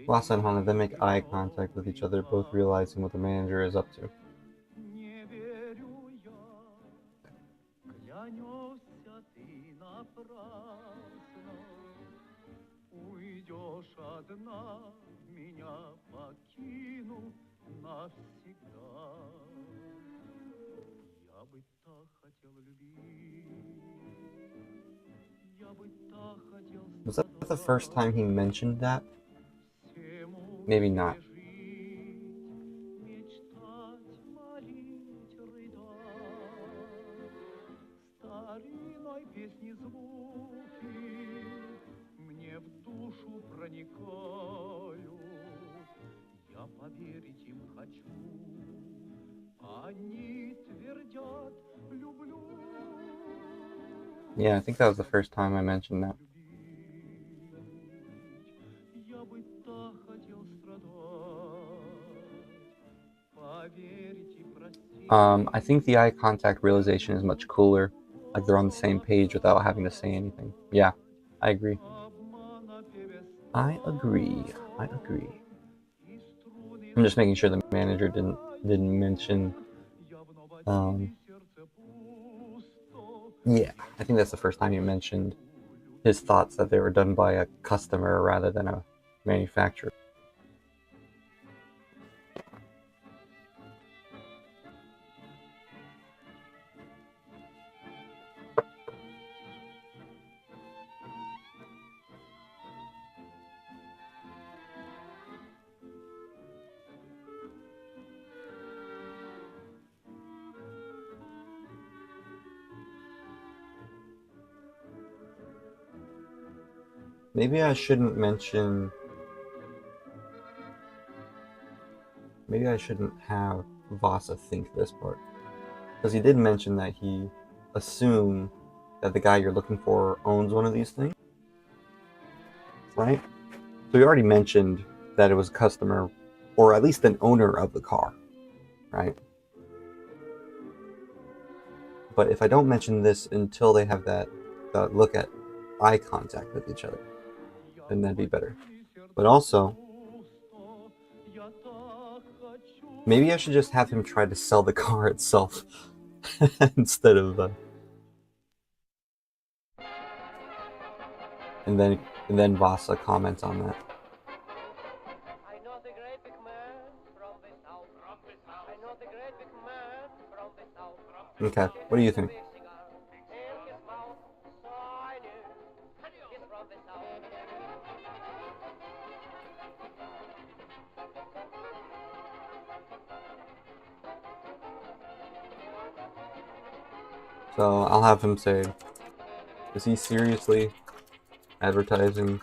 Vassa and Hana then make eye contact with each other, both realizing what the manager is up to. Was that the first time he mentioned that? Maybe not. Yeah, I think that was the first time I mentioned that. I think the eye contact realization is much cooler. Like they're on the same page without having to say anything. Yeah, I agree. I agree. I'm just making sure the manager didn't mention. Yeah, I think that's the first time you mentioned his thoughts that they were done by a customer rather than a manufacturer. Maybe I shouldn't mention. Maybe I shouldn't have Vassa think this part. Because he did mention that he assumed that the guy you're looking for owns one of these things. Right? So he already mentioned that it was a customer, or at least an owner of the car. Right? But if I don't mention this until they have that look at eye contact with each other, then that'd be better. But also, maybe I should just have him try to sell the car itself instead of and then Vassa comments on that. Okay, what do you think? So I'll have him say, is he seriously advertising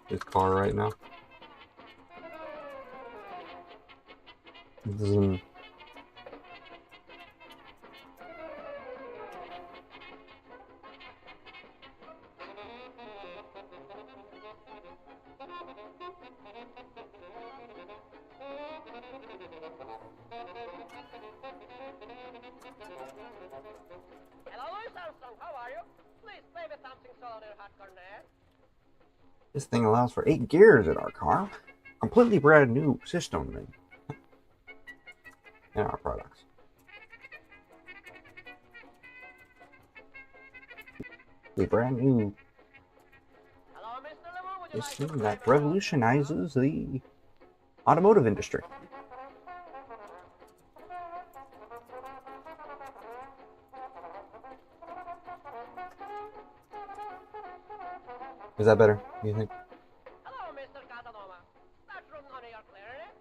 his car right now? Zoom. This thing allows for 8 gears in our car. Completely brand new system in our products. The brand new system that revolutionizes the automotive industry. Is that better, do you think? Hello, Mr. Casanova. That's from on your clarinet.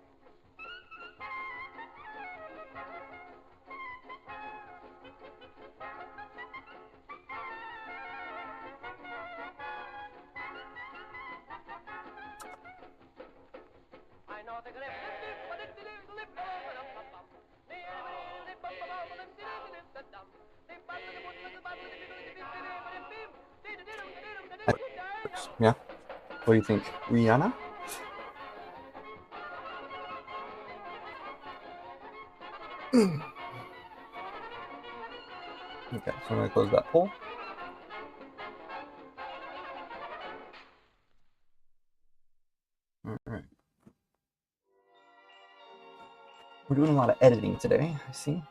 I know the grip. Yeah? What do you think? Rihanna? Okay, so I'm going to close that poll. Alright. We're doing a lot of editing today, I see.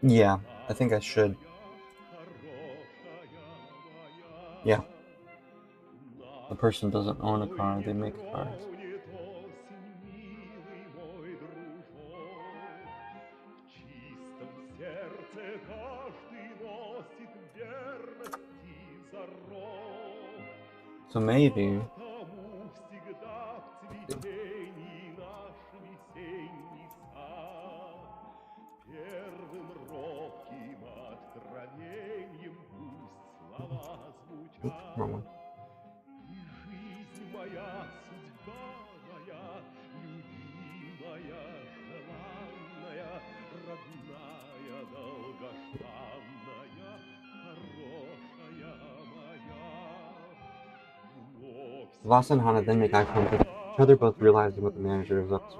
Yeah, I think I should. Yeah. The person doesn't own a car, they make cars. So maybe... Oops, wrong one. Vassa and Hana then make eye contact with each other, both realizing what the manager is up to.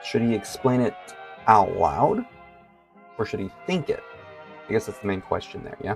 Should he explain it out loud? Or should he think it? I guess that's the main question there, yeah?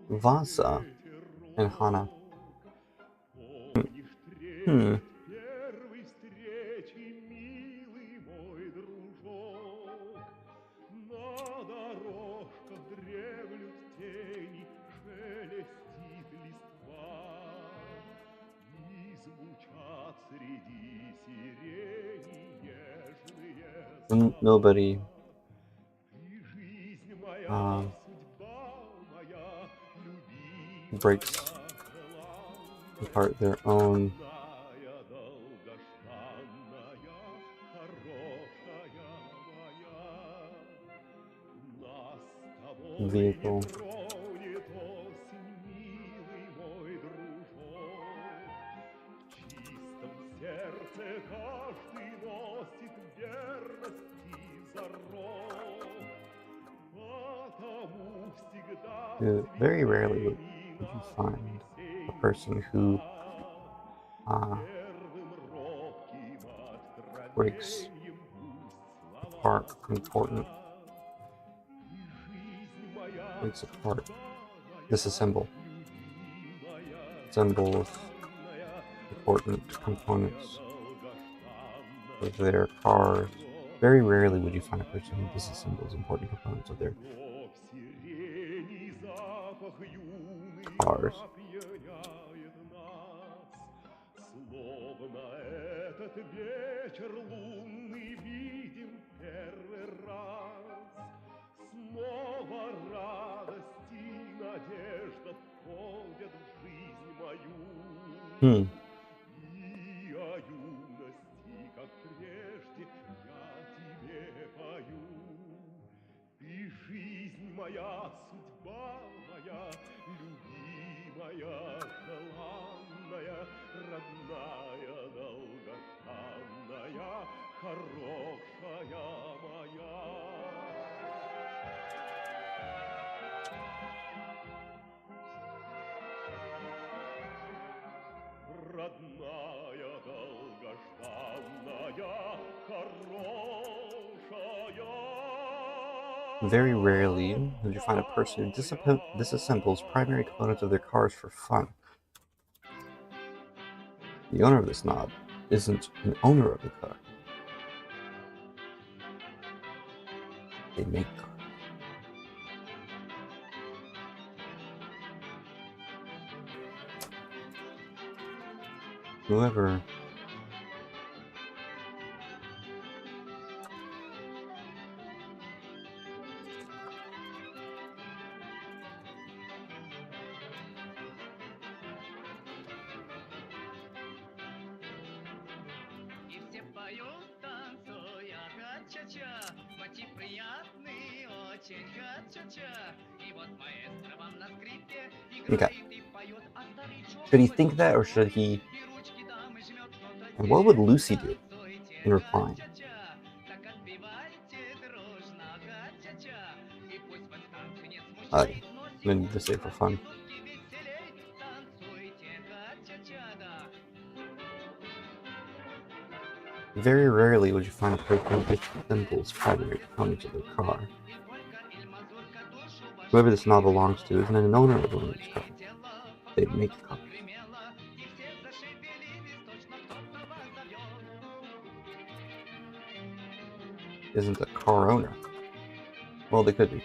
Vassa and Hana. Nobody breaks apart their own vehicle. Very rarely would you find a person who breaks apart disassembles important components of their cars. Very rarely would you find a person who disassembles important components of their cars. Very rarely would you find a person who disassembles primary components of their cars for fun. The owner of this knob isn't an owner of the car. They make cars. Whoever Okay. Should he think that, or should he? And what would Lucy do in replying? I'm gonna just say for fun. Very rarely would you find a person who disassembles primary components of their car. Whoever this knob belongs to isn't an owner of one of these cars. They make cars. Isn't a car owner. Well, they could be.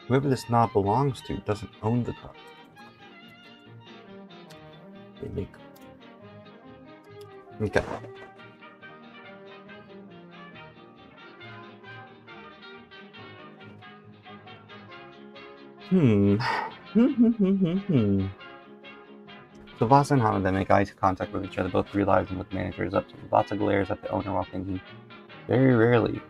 Whoever this knob belongs to doesn't own the car. They make cars. Okay. So Vassa and Hana then make eye contact with each other, both realizing what the manager is up to. Vassa glares at the owner while thinking, very rarely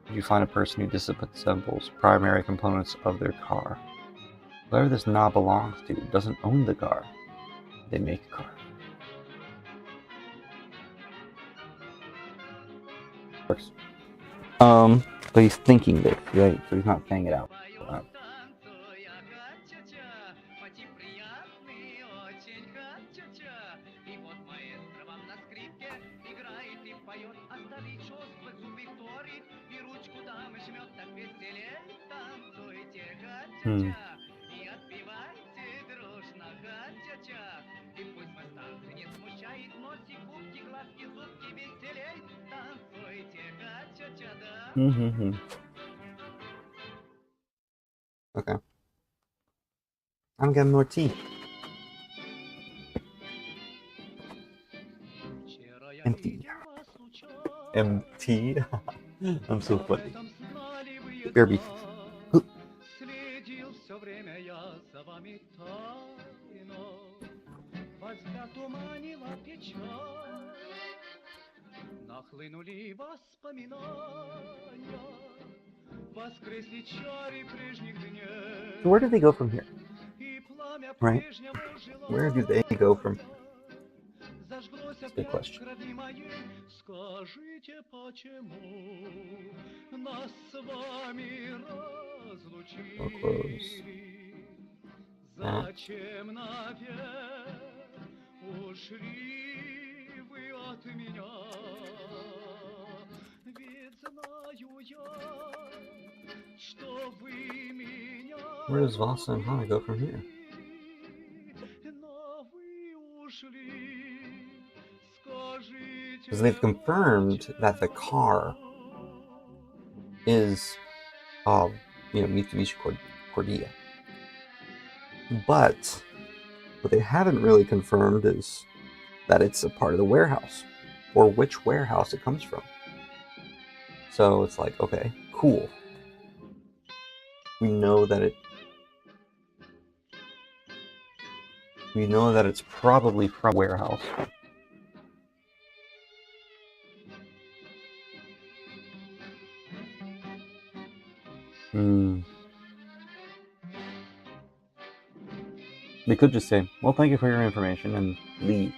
do you find a person who disassembles primary components of their car. Whoever this knob belongs to doesn't own the car. They make a car. But he's thinking this, right? So he's not saying it out. Okay. I'm getting more tea. Empty. Empty. I'm so funny. Berbie. Следил все время я за вами тайно, вас затуманила печаль, нахлынули воспоминания, воскресли чары прежних дней. So where do they go from here? И пламя Right? прежнего Where do they go from here? зажглось That's a good опять в question. крови моей. Скажите, почему нас с вами We'll close разлучили? that. Зачем навек ушли вы от меня? Ведь знаю я, что вы меня Where does Vassa and Hana go from here? но вы ушли. Скажите, Because they've confirmed that the car is, Mitsubishi Cordia. But what they haven't really confirmed is that it's a part of the warehouse, or which warehouse it comes from. So it's like, okay, cool. We know that it's probably from a warehouse. They could just say, well, thank you for your information, and leave,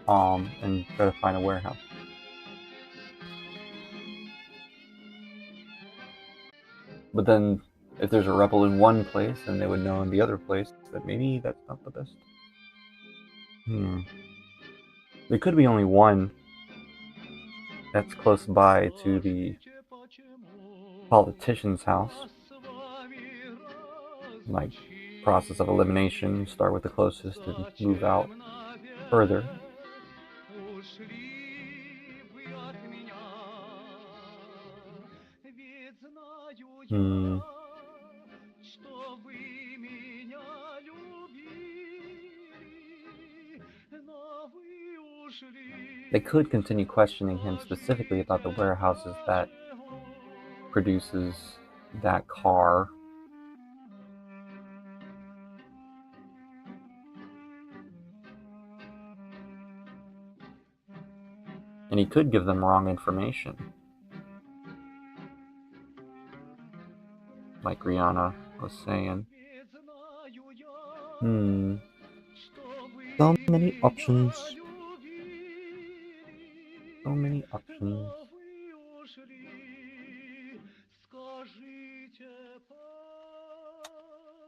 and try to find a warehouse. But then, if there's a rebel in one place, then they would know in the other place that maybe that's not the best. There could be only one that's close by to the politician's house. Like, process of elimination, start with the closest and move out further. They could continue questioning him specifically about the warehouses that produces that car. And he could give them wrong information. Like Rihanna was saying. So many options. So many options.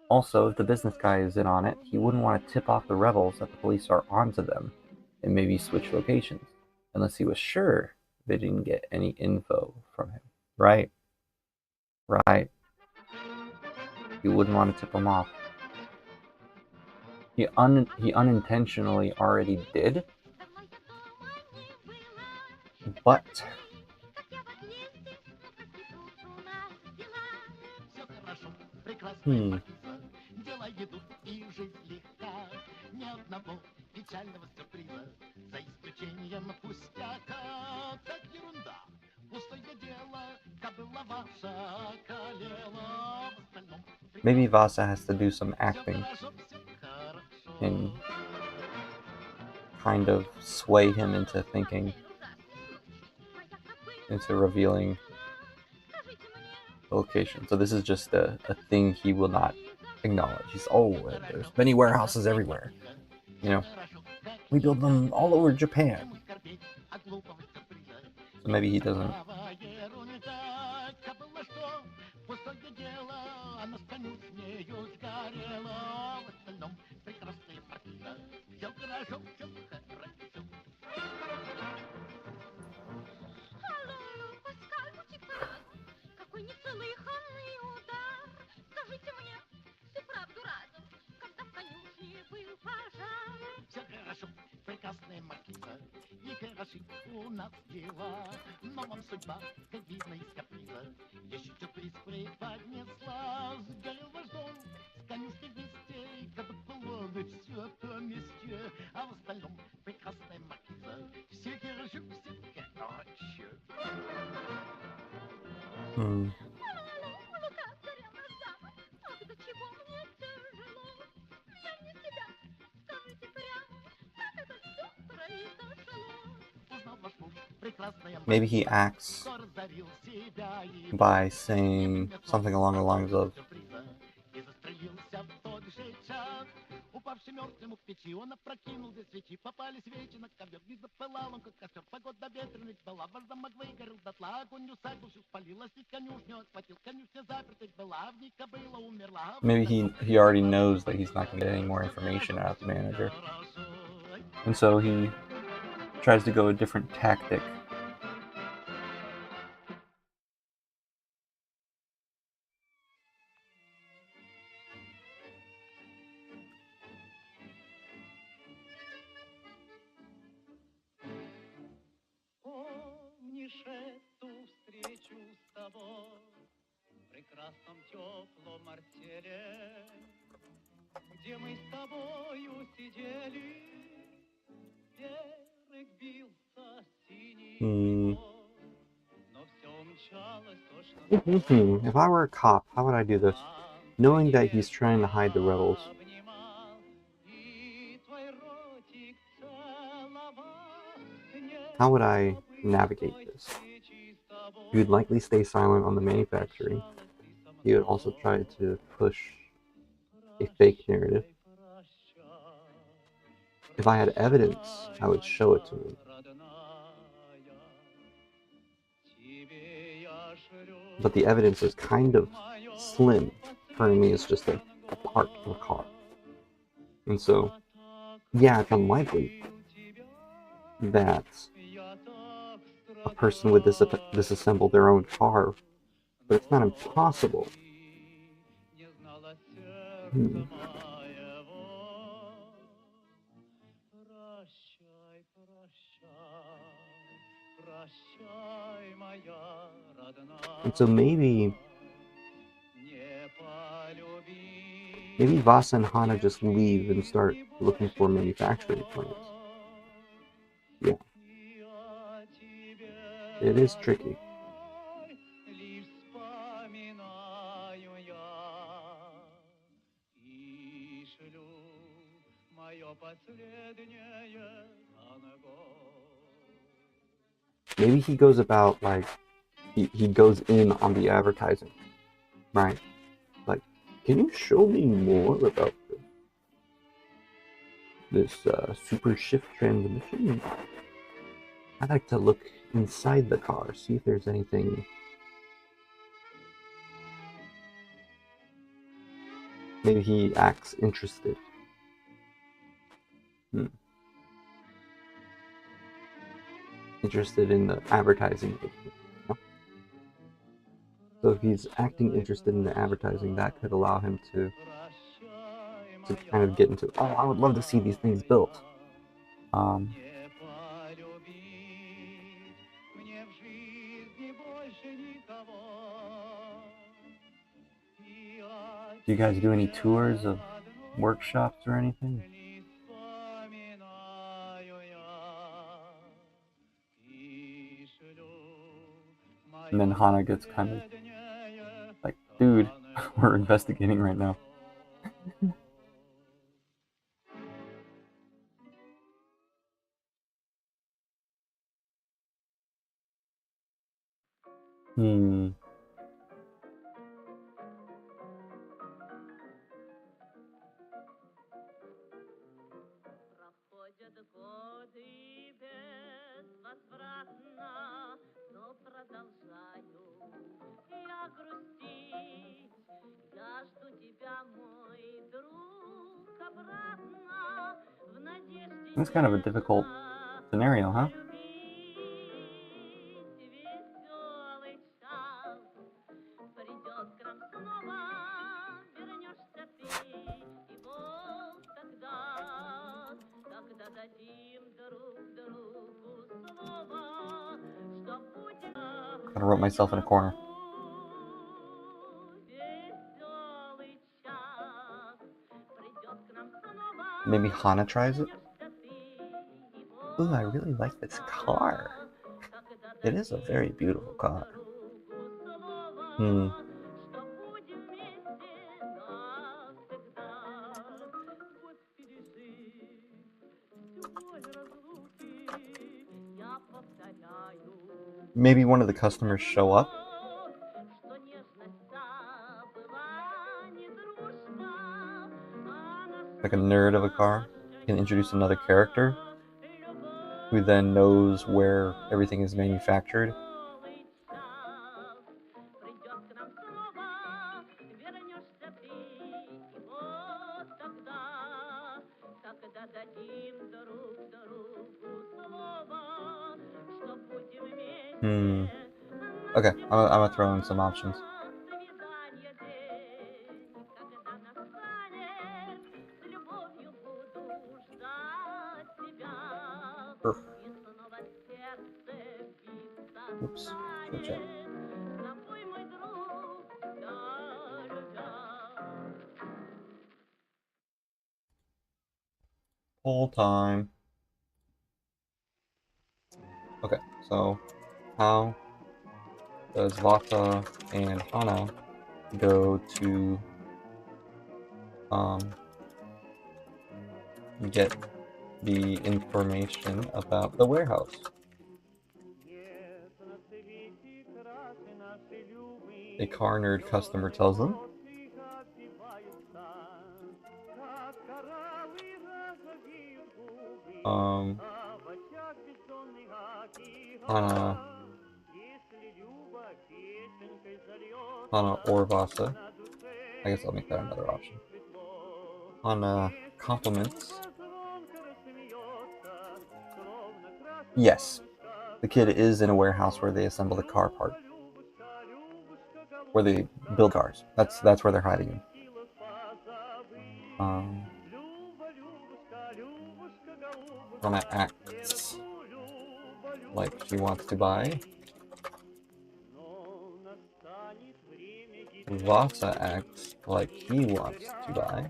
Also, if the business guy is in on it, he wouldn't want to tip off the rebels that the police are onto them and maybe switch locations, unless he was sure they didn't get any info from him. Right? Right. He wouldn't want to tip them off. He unintentionally already did, but maybe Vassa has to do some acting and kind of sway him into thinking, into revealing the location. So this is just a thing he will not acknowledge. He's, there's many warehouses everywhere. We build them all over Japan. So maybe he doesn't. волшебству нас вела, но вам судьба, как видно из каприза, еще сюрприз преподнесла. Сгорел ваш дом, с конюшней вместе, как полоны все то месте, а в остальном прекрасная маркиза. Все держу, все короче. Maybe he acts by saying something along the lines of, maybe he already knows that he's not going to get any more information out of the manager. And so he tries to go a different tactic. Помнишь эту встречу с тобой в прекрасном теплом артеле, где мы с тобою сидели, берег бился синий, но все умчалось точно. If I were a cop, how would I do this? Knowing that he's trying to hide the rebels. How would I navigate this? He would likely stay silent on the manufacturing. He would also try to push a fake narrative. If I had evidence, I would show it to him. But the evidence is kind of slim. Currently, it's just a part of a car. And so, yeah, it's unlikely that a person would disassemble their own car, but it's not impossible. And so maybe Vassa and Hana just leave and start looking for manufacturing plants. Yeah. It is tricky. Maybe he goes about like he goes in on the advertising, right? Like, can you show me more about this super shift transmission? I'd like to look inside the car, see if there's anything. Maybe he acts interested. Interested in the advertising. So if he's acting interested in the advertising, that could allow him to kind of get into, oh, I would love to see these things built. Do you guys do any tours of workshops or anything? And then Hana gets kind of like, dude, we're investigating right now. That's kind of a difficult scenario, huh? Kind of wrote myself in a corner. Maybe Hana tries it? Ooh, I really like this car. It is a very beautiful car. Maybe one of the customers show up. Like a nerd of a car. You can introduce another character who then knows where everything is manufactured. Okay, I'm gonna throw in some options. Oops, switch it. Whole time. Okay, so how does Vassa and Hana go to get the information about the warehouse? A car nerd customer tells them. Hana or Vassa. I guess I'll make that another option. Hana compliments. Yes, the kid is in a warehouse where they assemble the car part. Where they build cars. That's where they're hiding in. Hana acts like she wants to buy. Vassa acts like he wants to buy.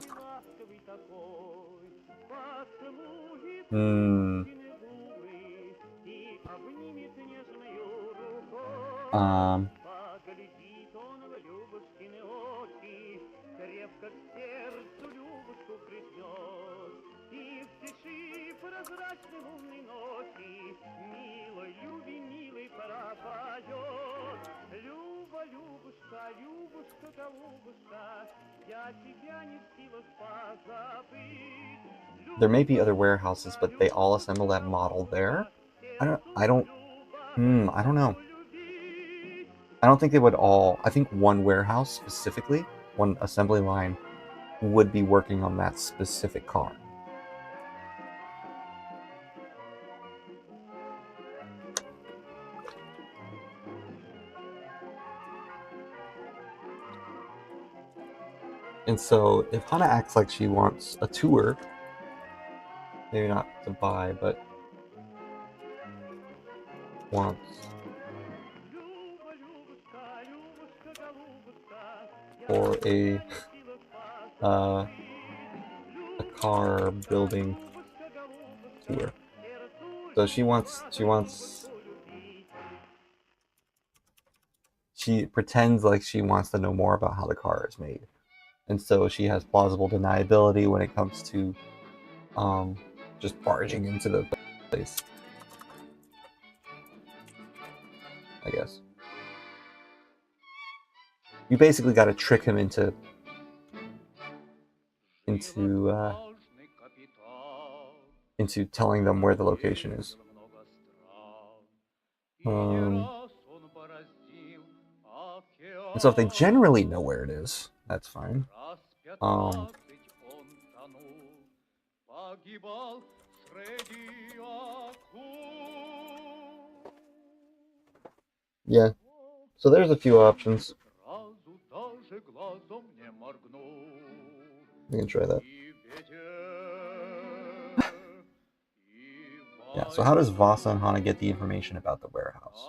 There may be other warehouses, but they all assemble that model there. I don't know. I don't think they would all. I think one warehouse specifically, one assembly line, would be working on that specific car. And so if Hana acts like she wants a tour, maybe not to buy, but wants for a car building tour. So she pretends like she wants to know more about how the car is made. And so she has plausible deniability when it comes to just barging into the place, I guess. You basically got to trick him into telling them where the location is. And so if they generally know where it is, that's fine. Yeah. So there's a few options. We can try that. Yeah, so how does Vassa and Hana get the information about the warehouse?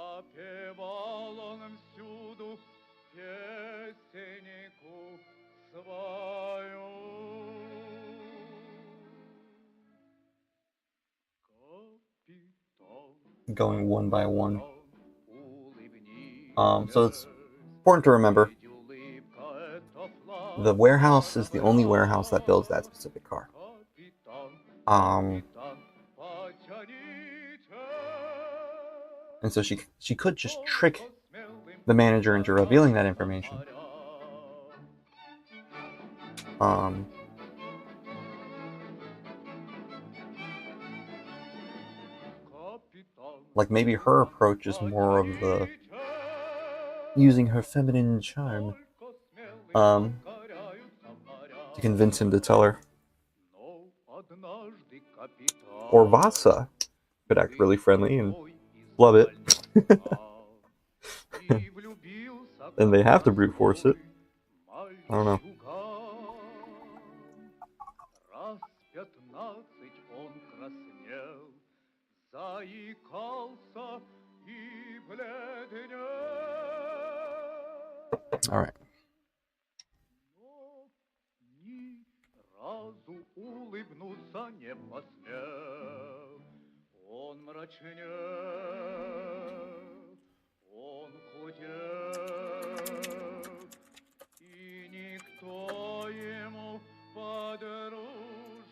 going one by one. So it's important to remember the warehouse is the only warehouse that builds that specific car. And so she could just trick the manager into revealing that information. Like maybe her approach is more of the using her feminine charm to convince him to tell her. Or Vassa could act really friendly and love it. And they have to brute force it. I don't know. All right.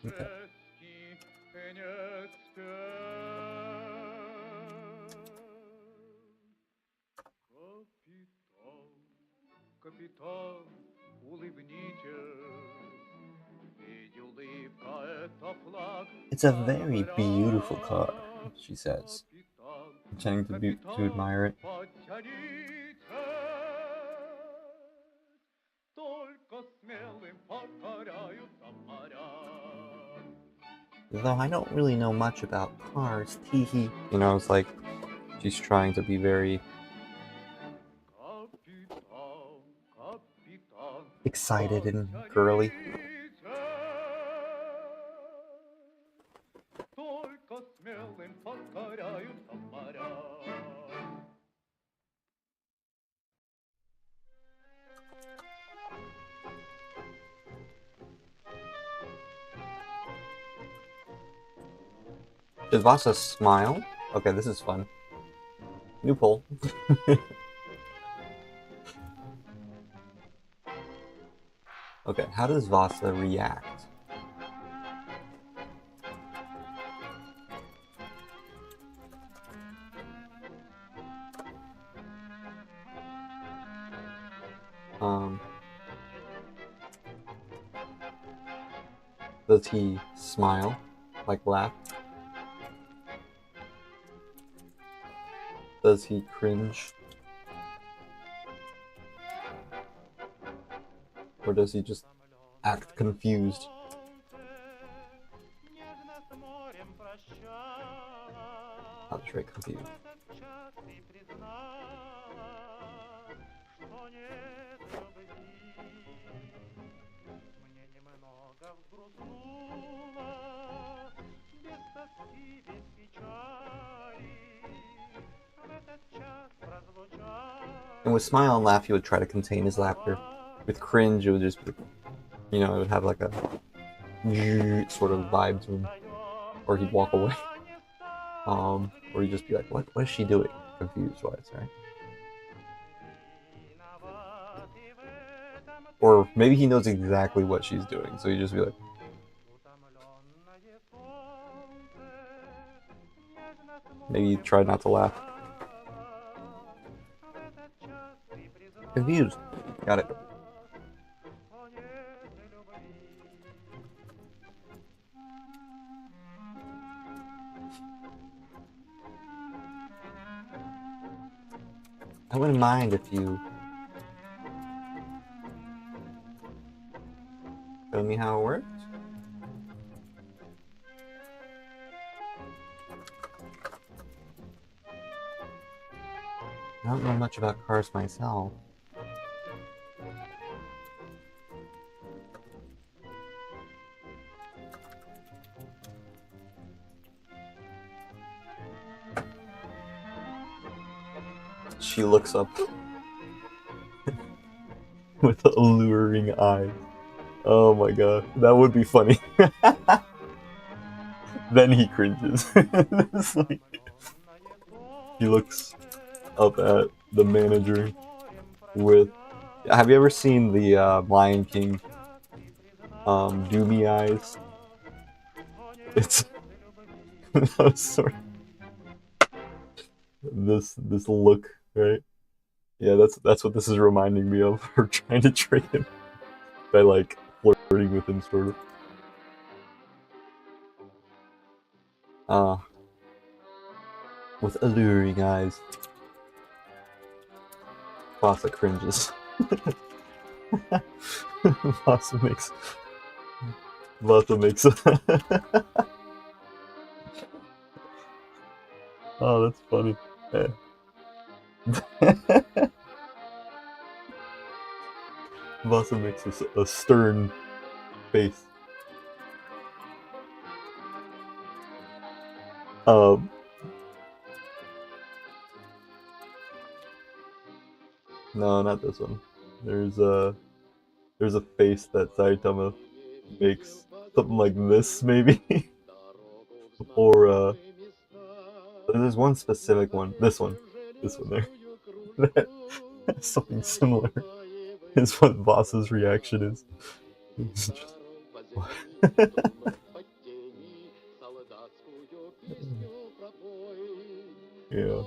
Okay. It's a very beautiful car, she says, pretending to admire it. Though I don't really know much about cars, teehee. You know, it's like she's trying to be very excited and girly. Does Vassa smile? Okay, this is fun. New poll. Okay, how does Vassa react? Does he smile? Like laugh? Does he cringe? Or does he just act confused? Not straight confused. And with smile and laugh, he would try to contain his laughter. With cringe, it would just be, you know, it would have like a sort of vibe to him. Or he'd walk away. Or he'd just be like, what is she doing? Confused wise, right? Or maybe he knows exactly what she's doing, so he'd just be like, maybe try not to laugh. Confused. Got it. I wouldn't mind if you show me how it works. I don't know much about cars myself. She looks up with alluring eyes. Oh my god, that would be funny. Then he cringes. It's like, he looks up at the manager with. Have you ever seen the Lion King Doomy eyes? It's sort of this look, right? Yeah, that's what this is reminding me of. Her trying to trick him by like flirting with him, sort of. With alluring eyes. Vassa cringes. Vassa makes. Oh, that's funny. Yeah. Vassa makes a stern face. No, not this one. There's a face that Saitama makes, something like this, maybe. Or there's one specific one. This one there. That something similar is what Vassa's reaction is. It's just, yeah.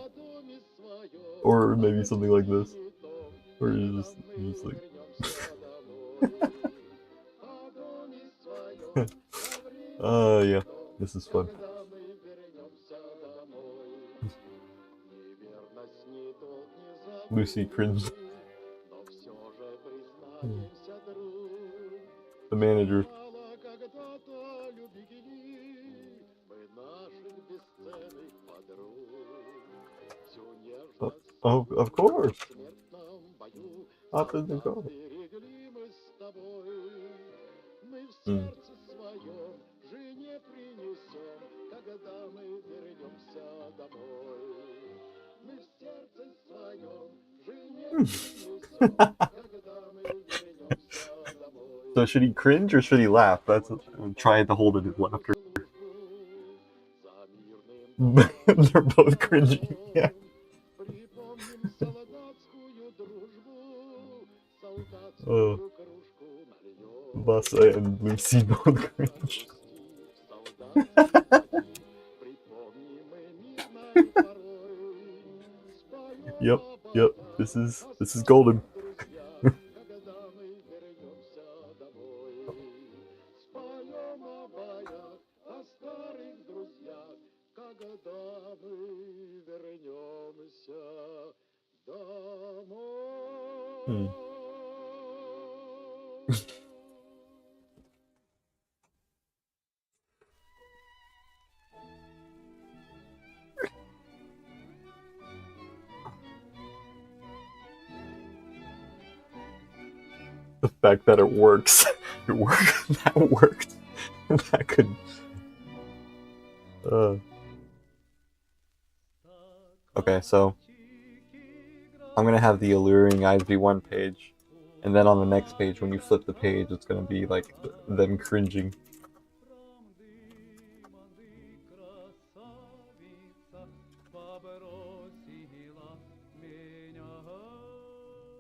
Or maybe something like this. Or you're just like. Yeah. This is fun. Lucy cringed. The manager. Oh, of course. Up in the car. So should he cringe or should he laugh? I'm trying to hold it in laughter. They're both cringing. Yeah. Oh. Vassa and Lucy both cringe. Yep. This is golden. The fact that it works. That worked. That could. Okay, so I'm gonna have the alluring eyes be one page, and then on the next page, when you flip the page, it's gonna be like them cringing.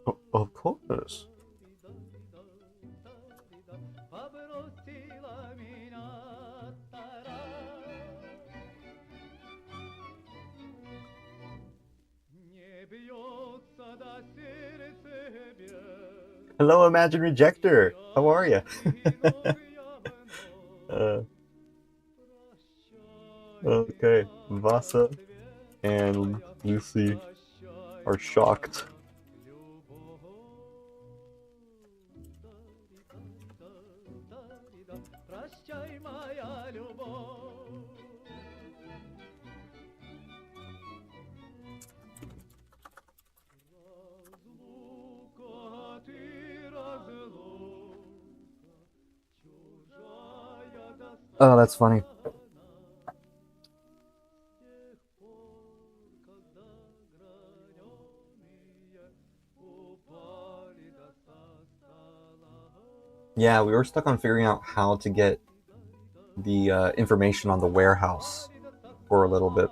Oh, of course. Hello, Imagine Rejector. How are you? Okay, Vassa and Lucy are shocked. Oh, that's funny. Yeah, we were stuck on figuring out how to get the information on the warehouse for a little bit.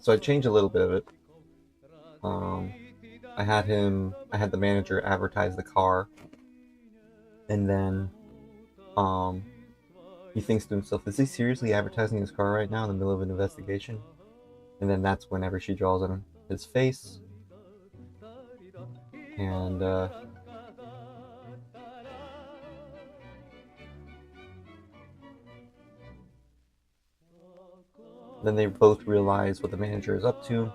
So I changed a little bit of it. I had the manager advertise the car, and then he thinks to himself, is he seriously advertising his car right now in the middle of an investigation? And then that's whenever she draws on his face, and then they both realize what the manager is up to,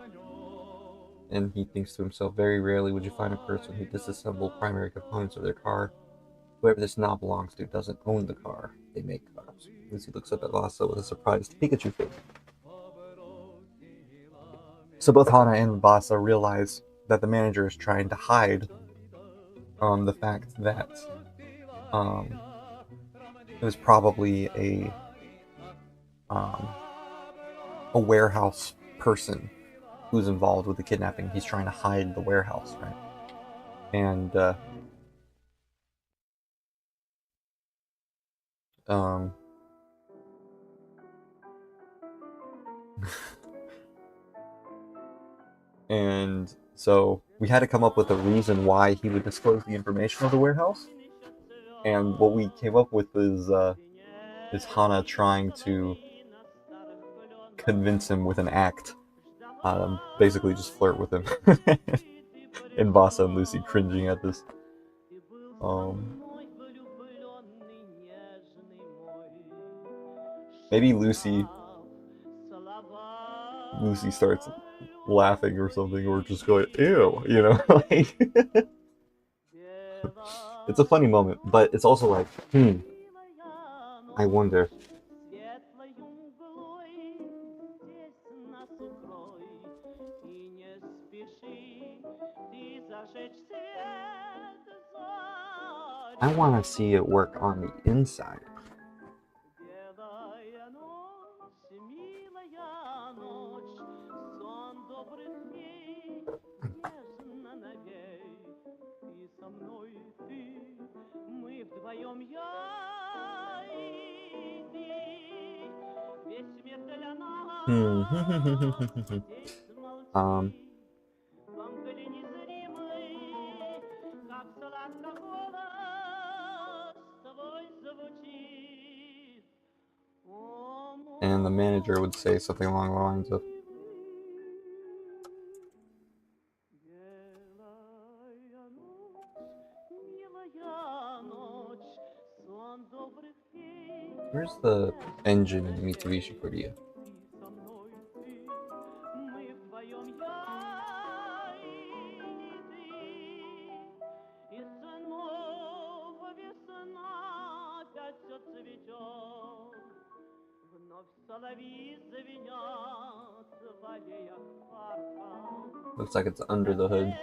and he thinks to himself, very rarely would you find a person who disassembled primary components of their car. Whoever this knob belongs to doesn't own the car, they make cars. Lucy looks up at Vassa with a surprised Pikachu face. So both Hana and Vassa realize that the manager is trying to hide the fact that it was probably a warehouse person who's involved with the kidnapping. He's trying to hide the warehouse, right? And and so we had to come up with a reason why he would disclose the information of the warehouse. And what we came up with is Hana trying to convince him with an act, basically just flirt with him. And Vassa and Lucy cringing at this. Maybe Lucy starts laughing or something, or just going, ew, you know, like, it's a funny moment, but it's also like, I wonder. I want to see it work on the inside. And the manager would say something along the lines of, where's the engine in the Mitsubishi Cordia? Looks like it's under the hood.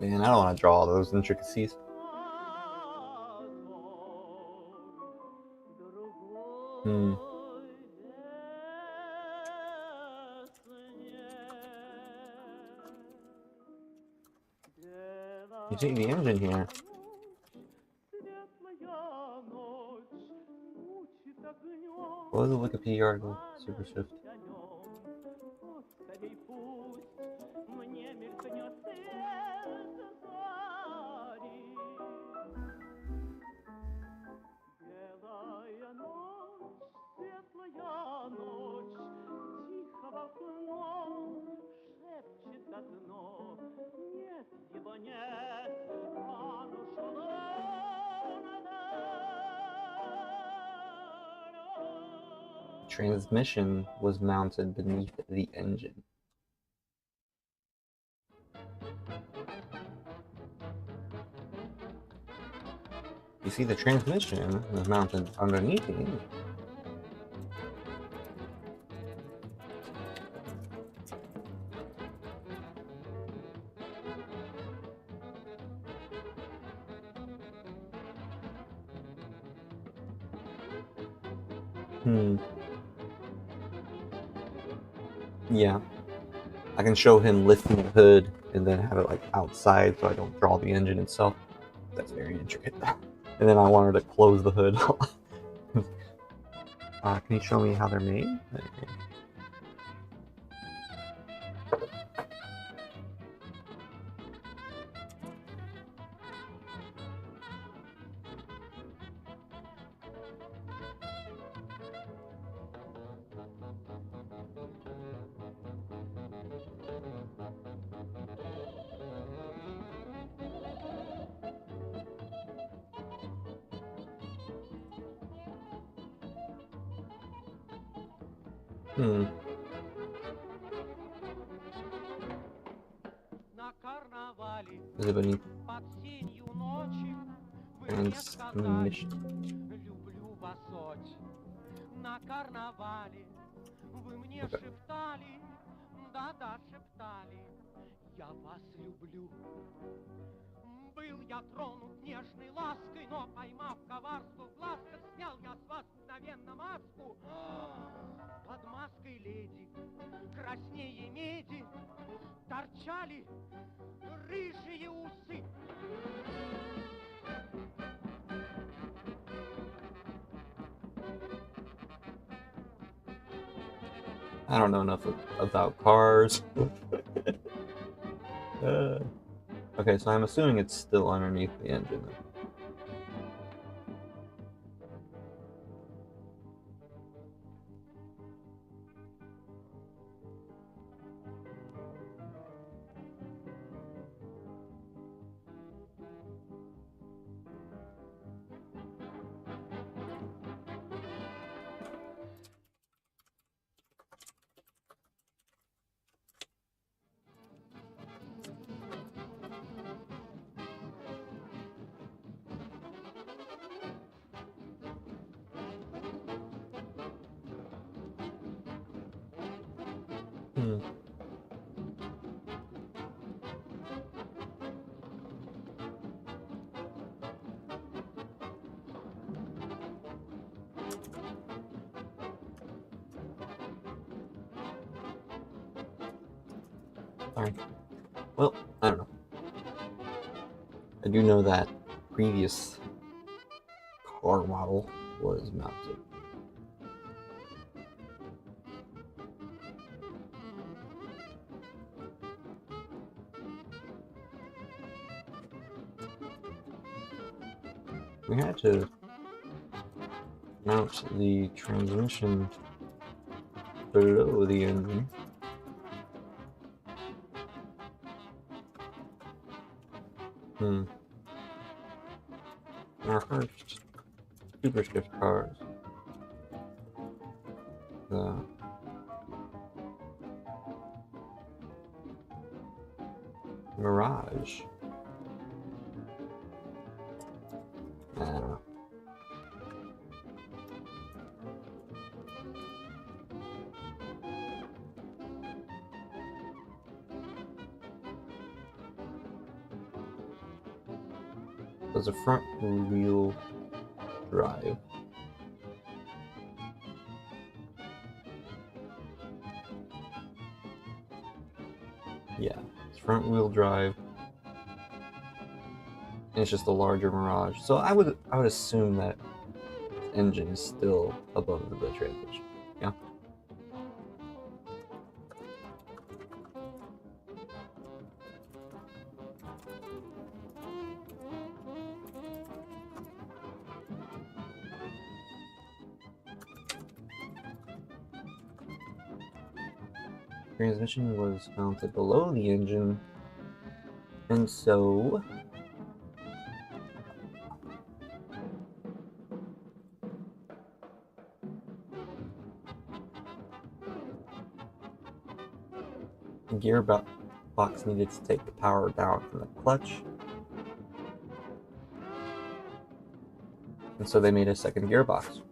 Man, I don't want to draw all those intricacies. You see the engine here. What was the Wikipedia article? Super Swift. Transmission was mounted beneath the engine. You see, the transmission was mounted underneath the engine. Yeah. I can show him lifting the hood and then have it like outside so I don't draw the engine itself. That's very intricate. And then I wanted to close the hood. Can you show me how they're made? На карнавале Is it beneath под сенью ночи вы мне сказали, transmission? люблю вас очень. На карнавале вы мне Okay. шептали, да-да, шептали, я вас люблю. Был я тронут нежной лаской, но поймав коварство в глазках, снял я с вас мгновенно маску. Под маской леди, краснее меди, торчали рыжие усы. I don't know enough about cars. Okay, so I'm assuming it's still underneath the engine. Sorry. Well, I don't know. I do know that previous car model was mounted. We had to mount the transmission below the engine. Our first super shift cars. The Mirage. I don't know. There's a front wheel drive. Yeah, it's front wheel drive. And it's just a larger Mirage. So I would assume that the engine is still above the transmission. Yeah. Transmission was mounted below the engine, and so the gearbox needed to take the power down from the clutch, and so they made a second gearbox.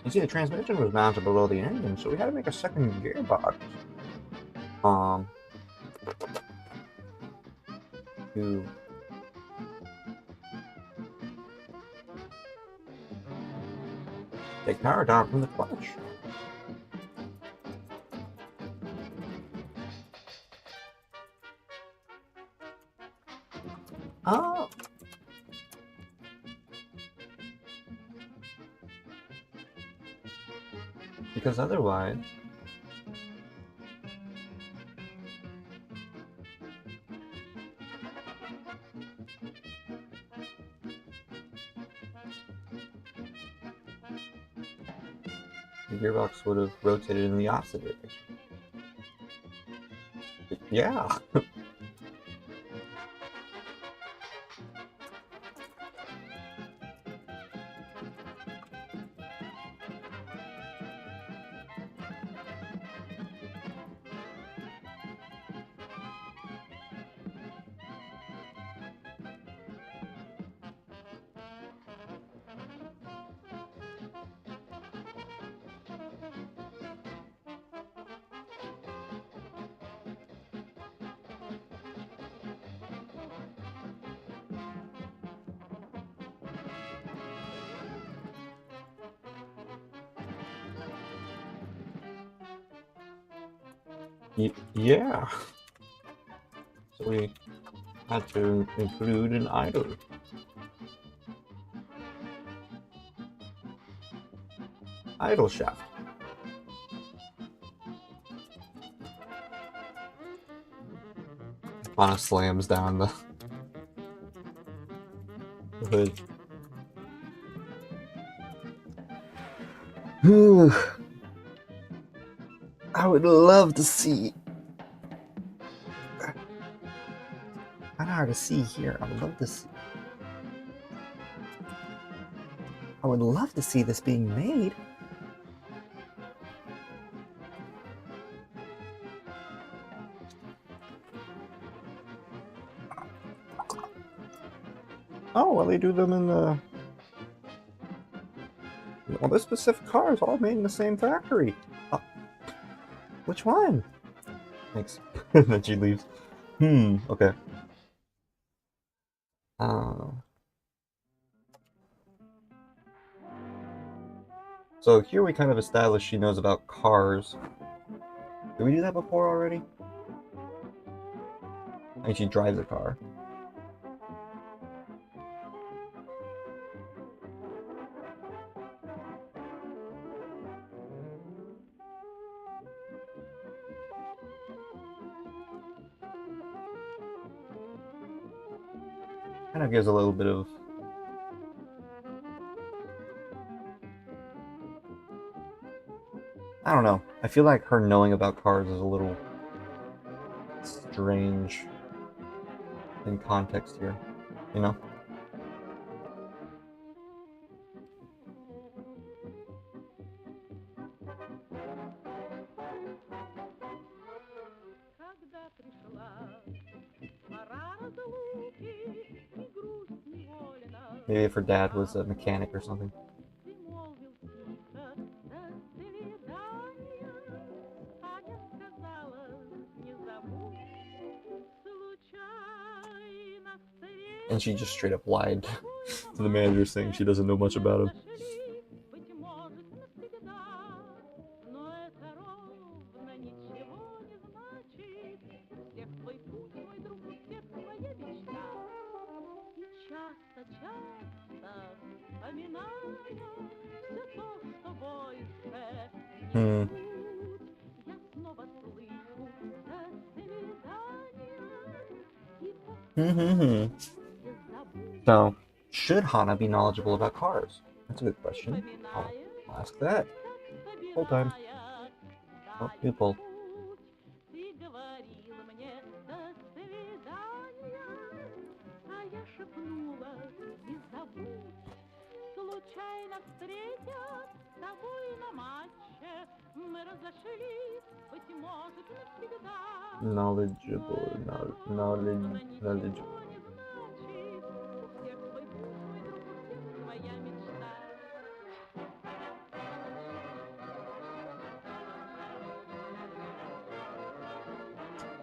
You see, the transmission was mounted below the engine, so we had to make a second gearbox. To take power down from the clutch. Oh. Because otherwise... the gearbox would have rotated in the opposite direction. Yeah. Yeah. So we had to include an idle. Idle shaft. Hana slams down the hood. I would love to see. Kind of hard to see here. I would love to see. I would love to see this being made. Oh, well, they do them in the... Well, this specific car is all made in the same factory. Which one? Thanks. Then she leaves. Okay. So here we kind of established she knows about cars. Did we do that before already? I think she drives a car. Kind of gives a little bit of... I don't know. I feel like her knowing about cars is a little strange in context here, you know? Maybe if her dad was a mechanic or something. And she just straight up lied to the manager saying she doesn't know much about him. So, should Hana be knowledgeable about cars? That's a good question. I'll ask that. Full time. Oh, new poll. Knowledgeable, knowledgeable.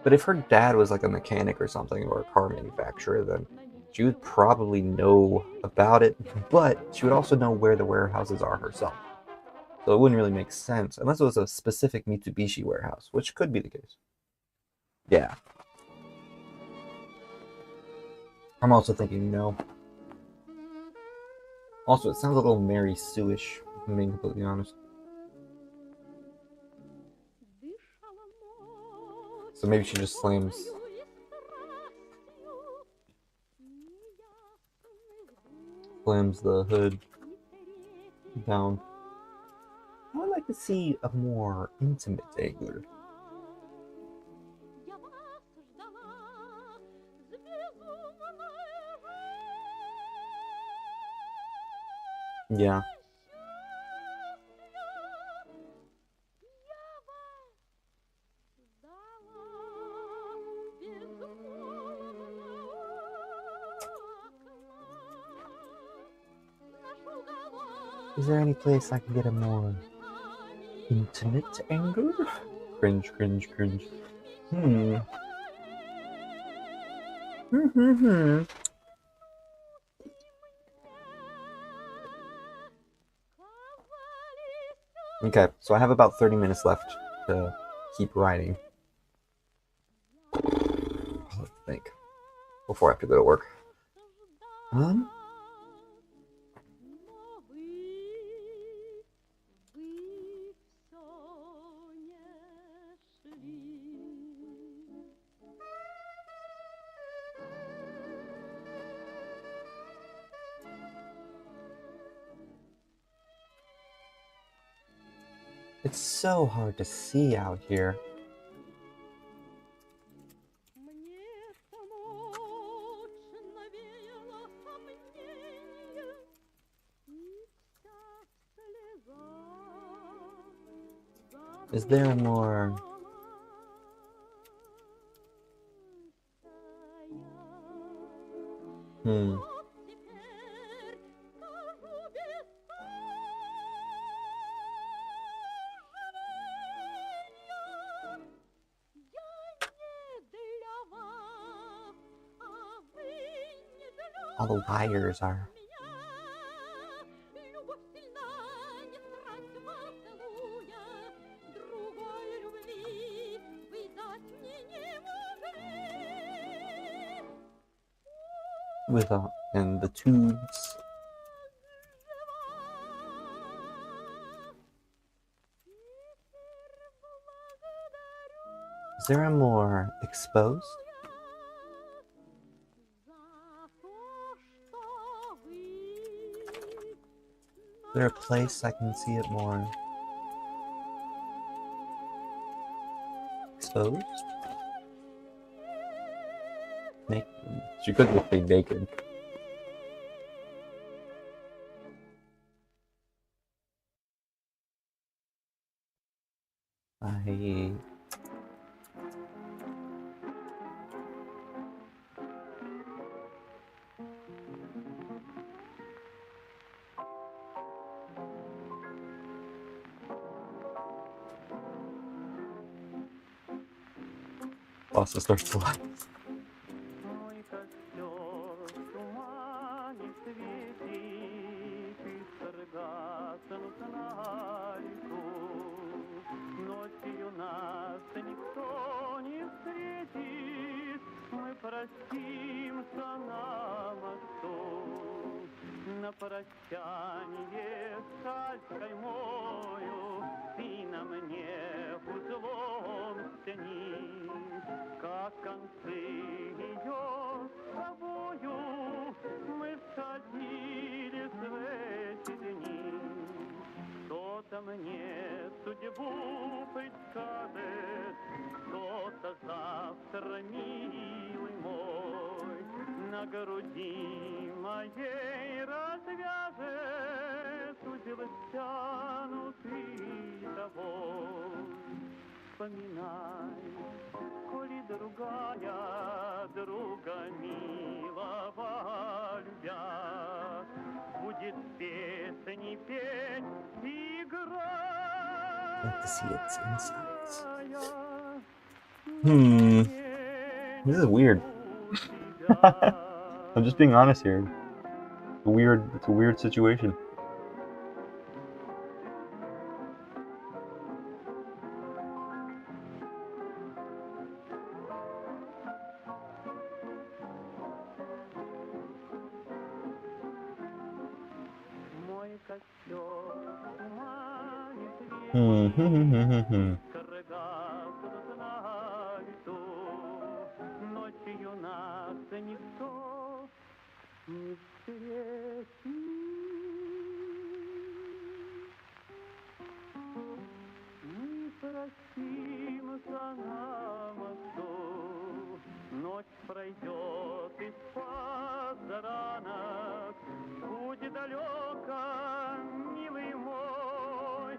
But if her dad was like a mechanic or something, or a car manufacturer, then she would probably know about it, but she would also know where the warehouses are herself. So it wouldn't really make sense, unless it was a specific Mitsubishi warehouse, which could be the case. Yeah. I'm also thinking no. Also, it sounds a little Mary Sue-ish, if I'm being completely honest. So maybe she just slams the hood down. I would like to see a more intimate angle. Yeah. Is there any place I can get a more intimate angle? Cringe, cringe, cringe. Okay, so I have about 30 minutes left to keep writing. Let's think. Before I have to go to work. It's so hard to see out here. Is there more? All the wires are. And the tubes. Is there a more exposed? Is there a place I can see it more exposed? She could just be naked. Also starts to laugh. На прощанье шаль каймою, ты на мне узлом стяни, как концы ее с собою мы сходились в эти дни. Кто-то мне судьбу предскажет, кто-то завтра, милый мой, на груди моей развяжет узел стянутый тобой. Вспоминай, коли другая друга милого любя, будет песни петь, играть. Like to see its insides. This is weird. I'm just being honest here. It's a weird situation. Мой костер туманит Hmm. Корга будут на лету, ночью нас никто не встретит. Мы простимся на мосту, ночь пройдет из-под заранок, путь далеко, милый мой,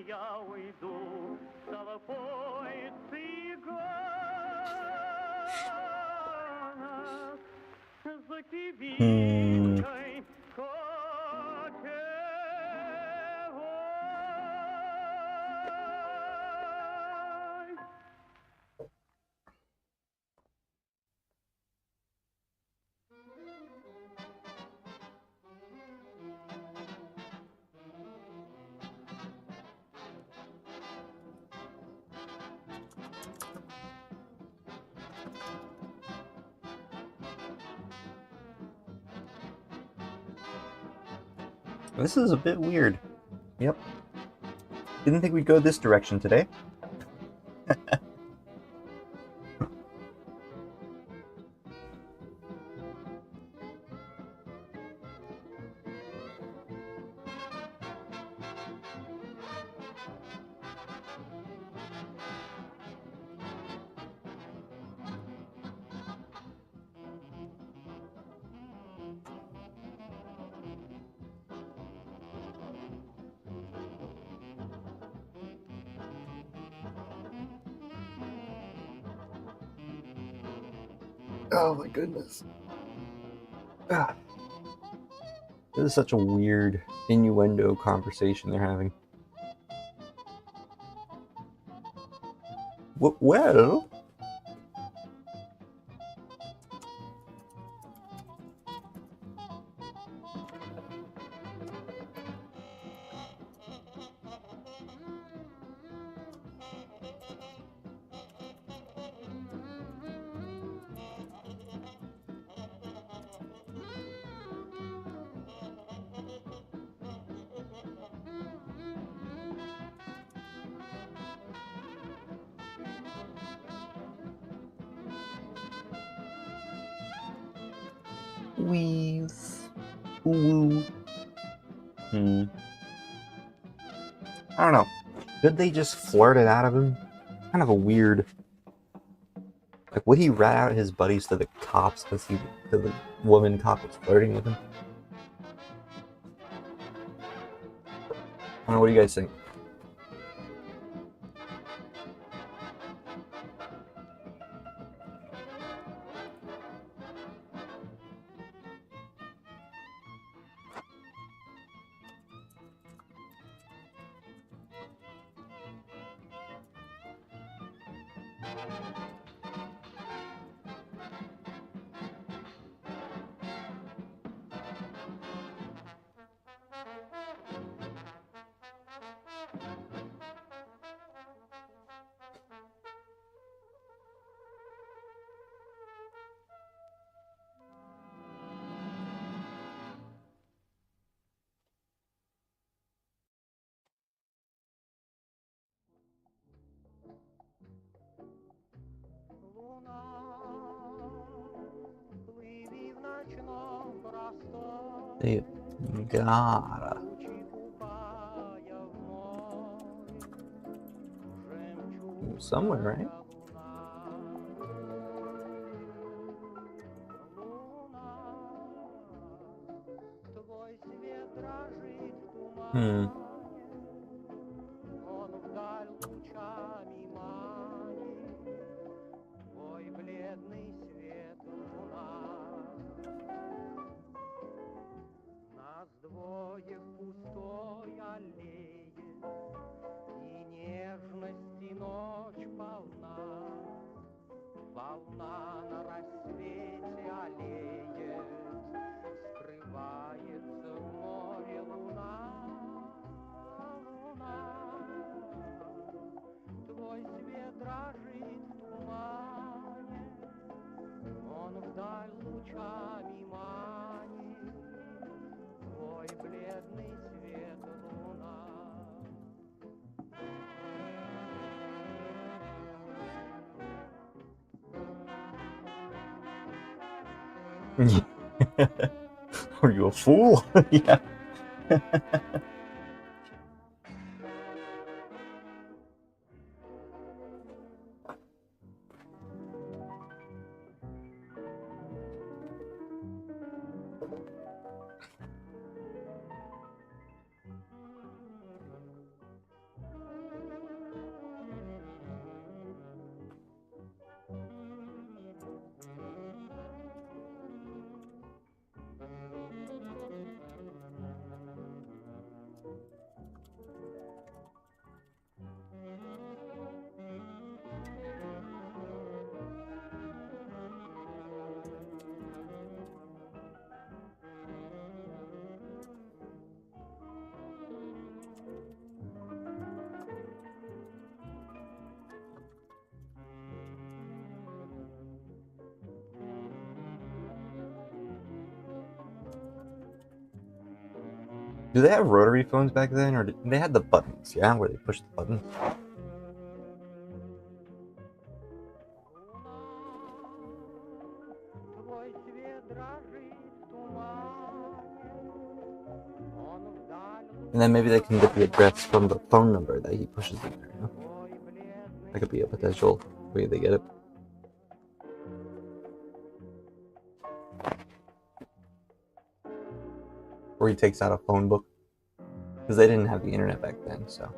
я уйду с толпой цыганок за кибиткой кочевой. This is a bit weird. Yep. Didn't think we'd go this direction today. Oh my goodness. Ah. This is such a weird innuendo conversation they're having. Well... Weaves. Ooh. I don't know. Could they just flirt it out of him? Kind of a weird... Like, would he rat out his buddies to the cops because the woman cop was flirting with him? I don't know, what do you guys think? They gotta. Somewhere, right? Are you a fool? Yeah. Do they have rotary phones back then, or they had the buttons? Yeah, where they push the buttons. Твой свет дрожит в тумане, он вдаль And then maybe they can get the address from the phone number that he pushes in there. You know? твой бледный That could be a potential way they get it. Or he takes out a phone book. Because they didn't have the internet back then, so.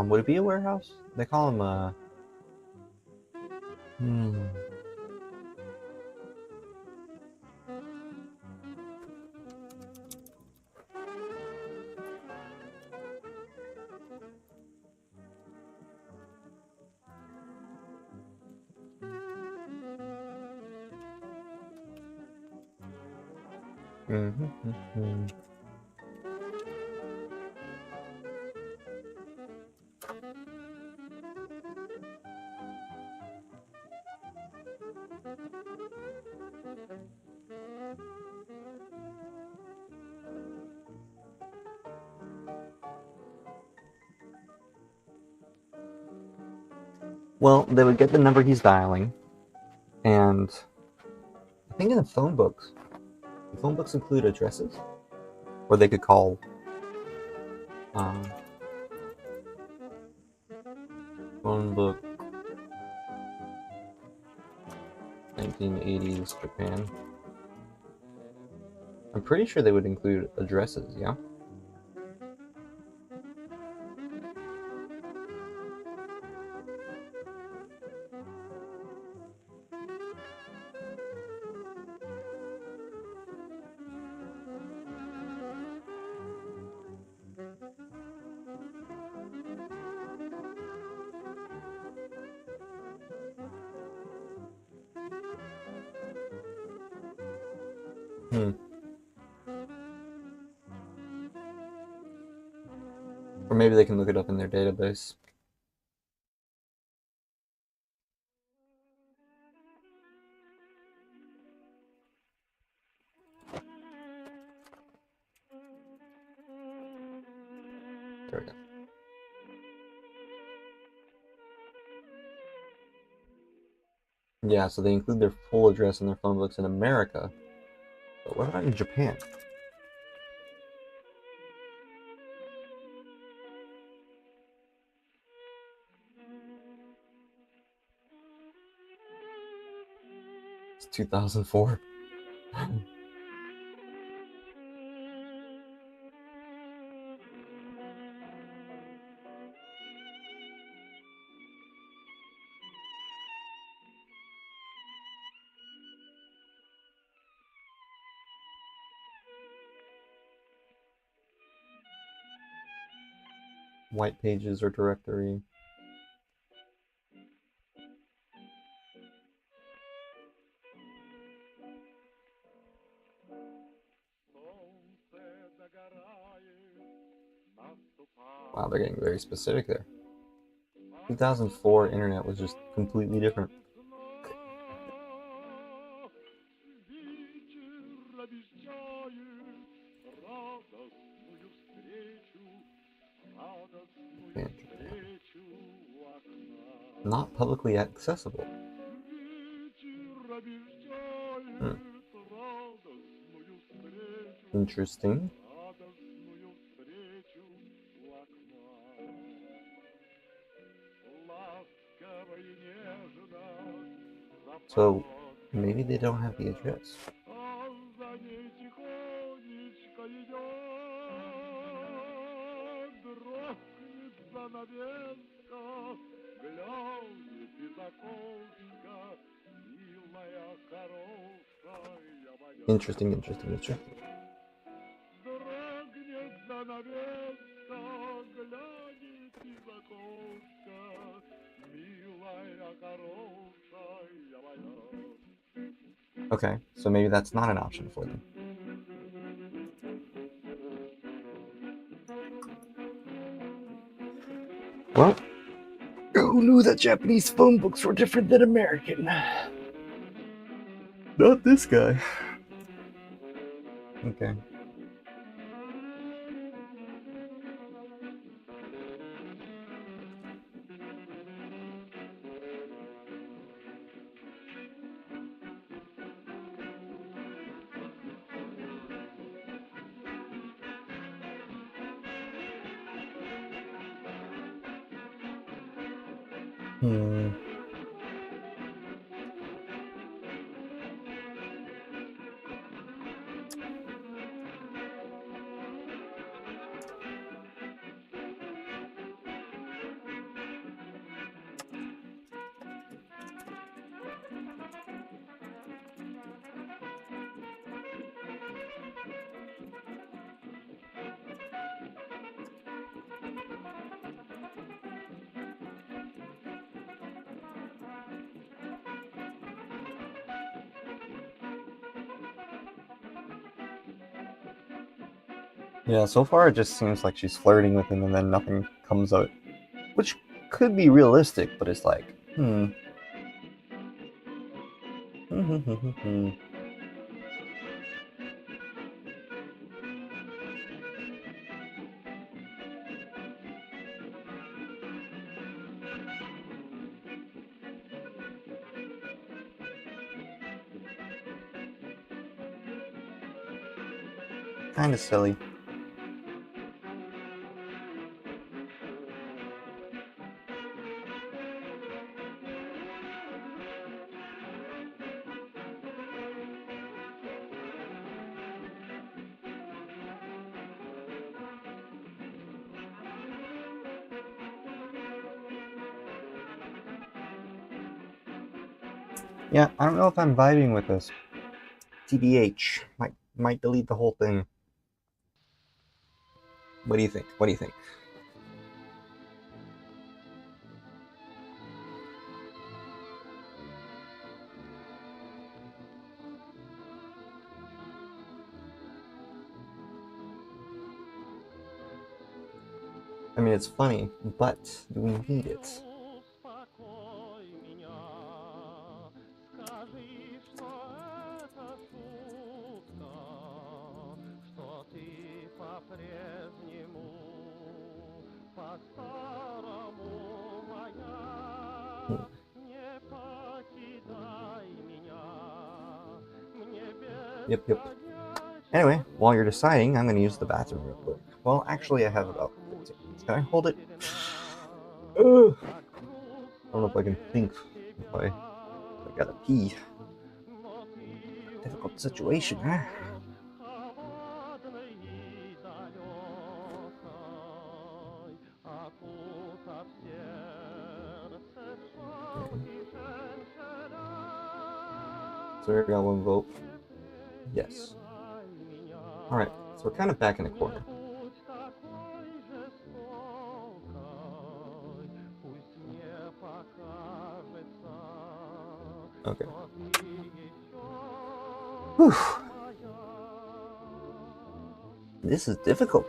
Would it be a warehouse? They call them Well, they would get the number he's dialing, and I think in the phone books include addresses, or they could call phone book 1980s Japan. I'm pretty sure they would include addresses, yeah? Or maybe they can look it up in their database. There we go. Yeah, so they include their full address in their phone books in America. But what about in Japan? It's 2004. white pages or directory. Wow, they're getting very specific there. 2004 internet was just completely different. Not publicly accessible. Interesting. So maybe they don't have the address. Interesting. Okay, so maybe that's not an option for them. Well, who knew that Japanese phone books were different than American? Not this guy. Okay. Yeah, so far it just seems like she's flirting with him and then nothing comes of it. Which could be realistic, but it's like, Kinda silly. Yeah, I don't know if I'm vibing with this. TBH. Might delete the whole thing. What do you think? I mean, it's funny, but do we need it? Yep. Anyway, while you're deciding, I'm going to use the bathroom real quick. Well, actually, I have about 15 minutes. Can I hold it? Ugh. I don't know if I can think. If I gotta pee. Difficult situation, huh? So I got one vote. Yes. Alright, so we're kind of back in the corner. Okay. Whew. This is difficult.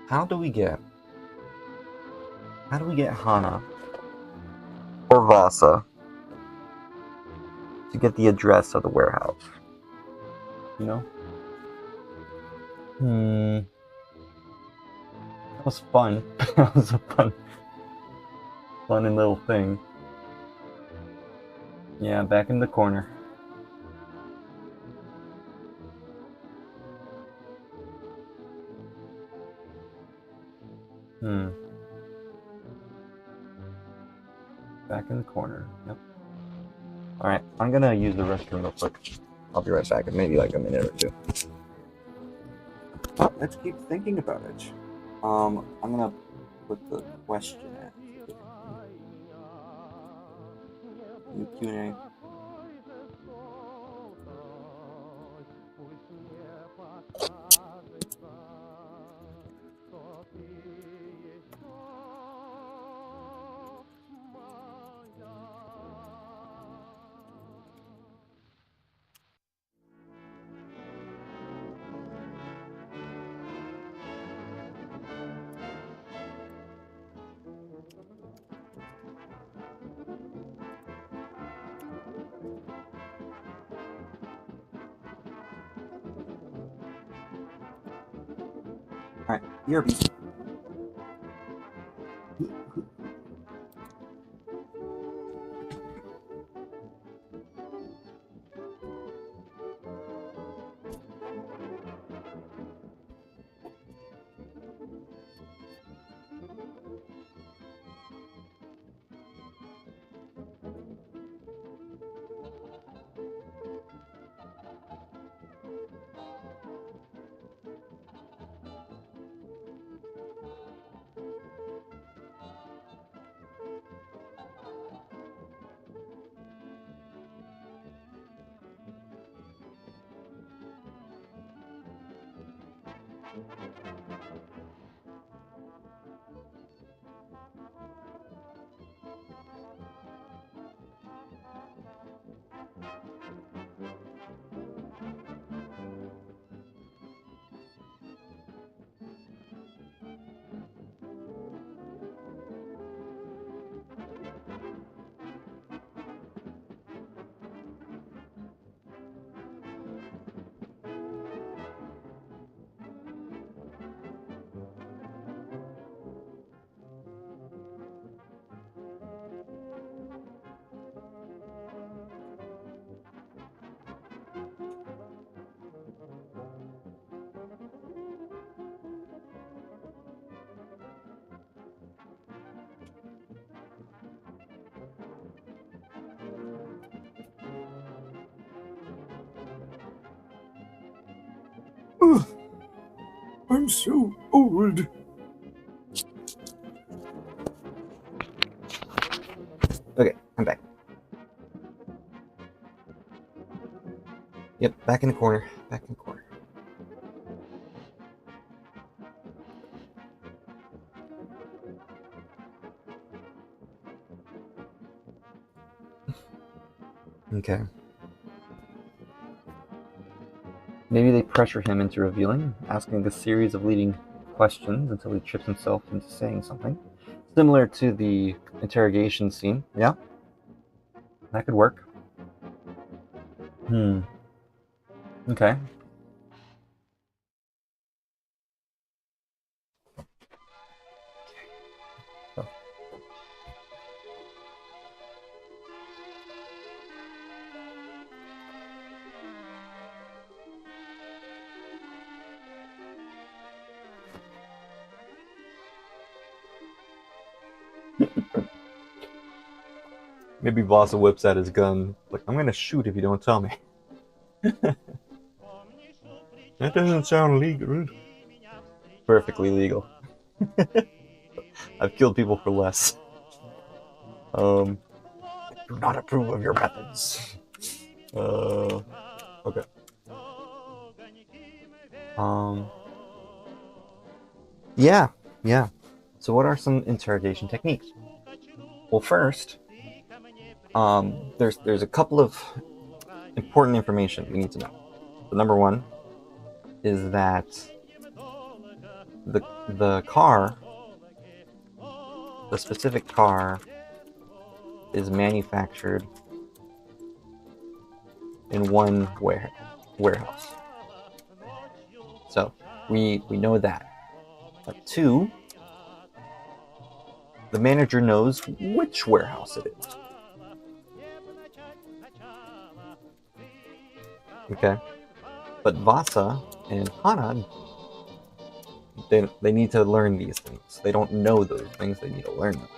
How do we get Hana or Vassa to get the address of the warehouse? You know? That was fun. That was a fun and little thing. Yeah, back in the corner. Back in the corner. Yep. Alright, I'm gonna use the restroom real quick. I'll be right back in maybe like a minute or two. But let's keep thinking about it. I'm gonna put the question at Q&A. Alright, BRB. I'm so old. Okay, I'm back. Yep, back in the corner. Back in the corner. Okay. Maybe they pressure him into revealing, asking a series of leading questions until he trips himself into saying something. Similar to the interrogation scene. Yeah? That could work. Okay. Maybe Vassa whips out his gun. Like, I'm gonna shoot if you don't tell me. That doesn't sound legal. Perfectly legal. I've killed people for less. I do not approve of your methods. Okay. Yeah. So what are some interrogation techniques? Well, first, there's a couple of important information we need to know. So number one is that the car, the specific car, is manufactured in one warehouse. So we know that. But two, the manager knows which warehouse it is. Okay, but Vassa and Hana, they need to learn these things. They don't know those things, they need to learn them.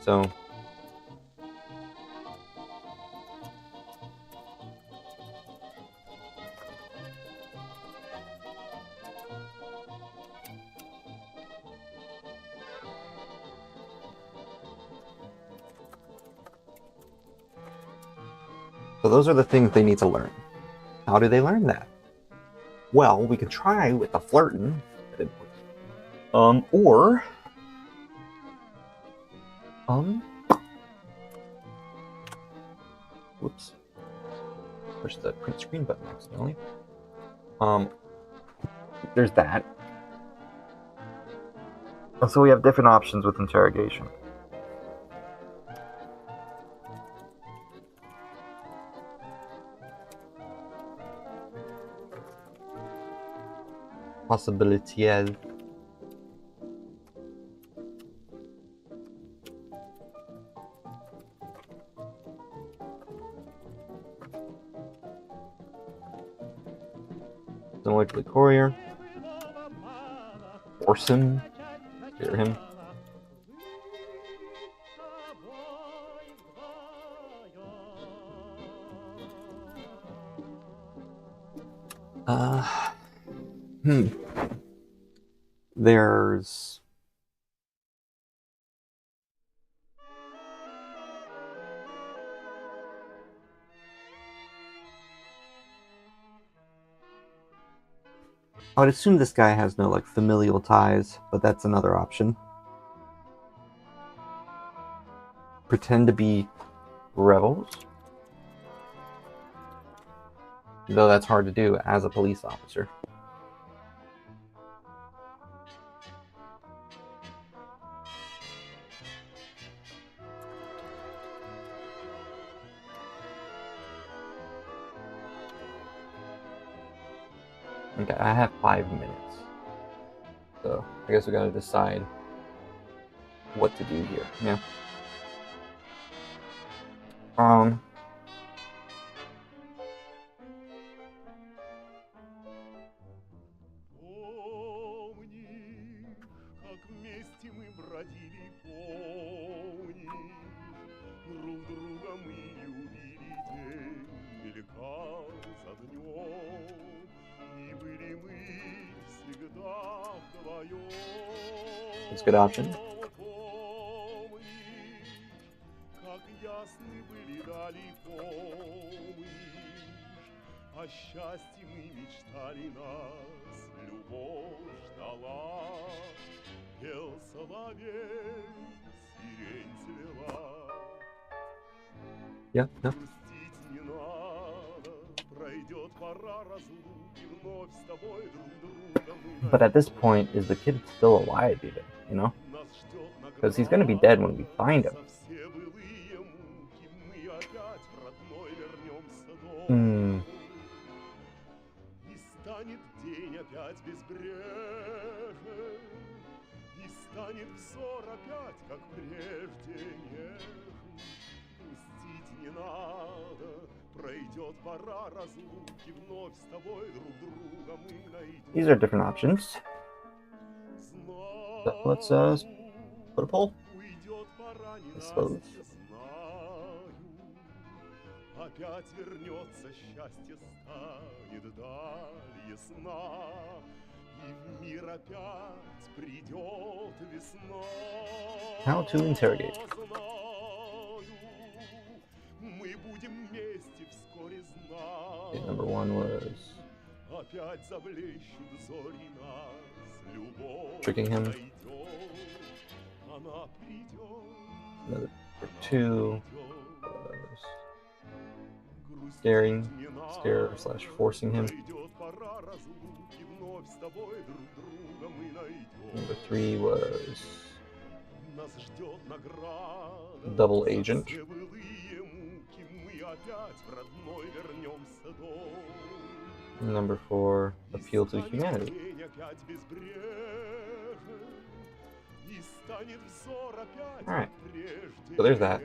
So those are the things they need to learn. How do they learn that? Well, we could try with the flirting. Or whoops. Push the print screen button accidentally. There's that. And so we have different options with interrogation. Possibilities. Don't wait for the courier. Force him. Hear him. There's I would assume this guy has no like familial ties, but that's another option. Pretend to be rebels. Though that's hard to do as a police officer. Okay, I have 5 minutes. So I guess we gotta decide what to do here. Yeah. That's a good option. Yeah, no. But at this point, is the kid still alive even, you know? Because he's gonna be dead when we find him. These are different options. So let's put a poll, I suppose. How to interrogate. Okay, number one was tricking him. Another Number 2 was scare/forcing him. Number 3 was double agent. Number 4, appeal to humanity. Alright, so there's that.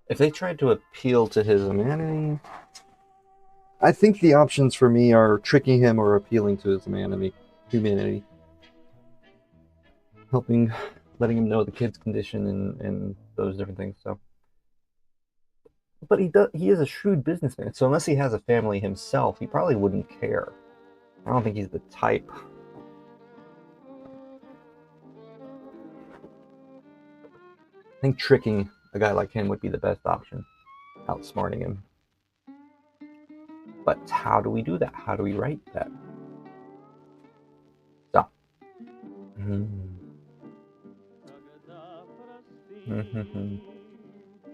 If they tried to appeal to his humanity, I think the options for me are tricking him or appealing to his humanity. Letting him know the kid's condition and those different things. So, but he is a shrewd businessman. So unless he has a family himself, he probably wouldn't care. I don't think he's the type. I think tricking a guy like him would be the best option, outsmarting him. But how do we do that? How do we write that? So.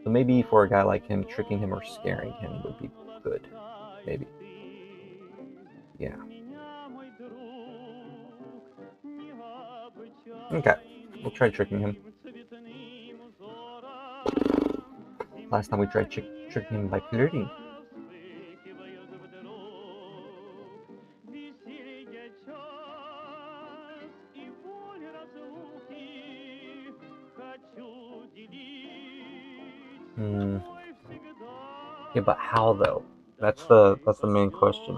So maybe for a guy like him, tricking him or scaring him would be good. Maybe. Yeah. Okay. We'll try tricking him. Last time we tried tricking him by flirting. Yeah, but how though? That's the main question.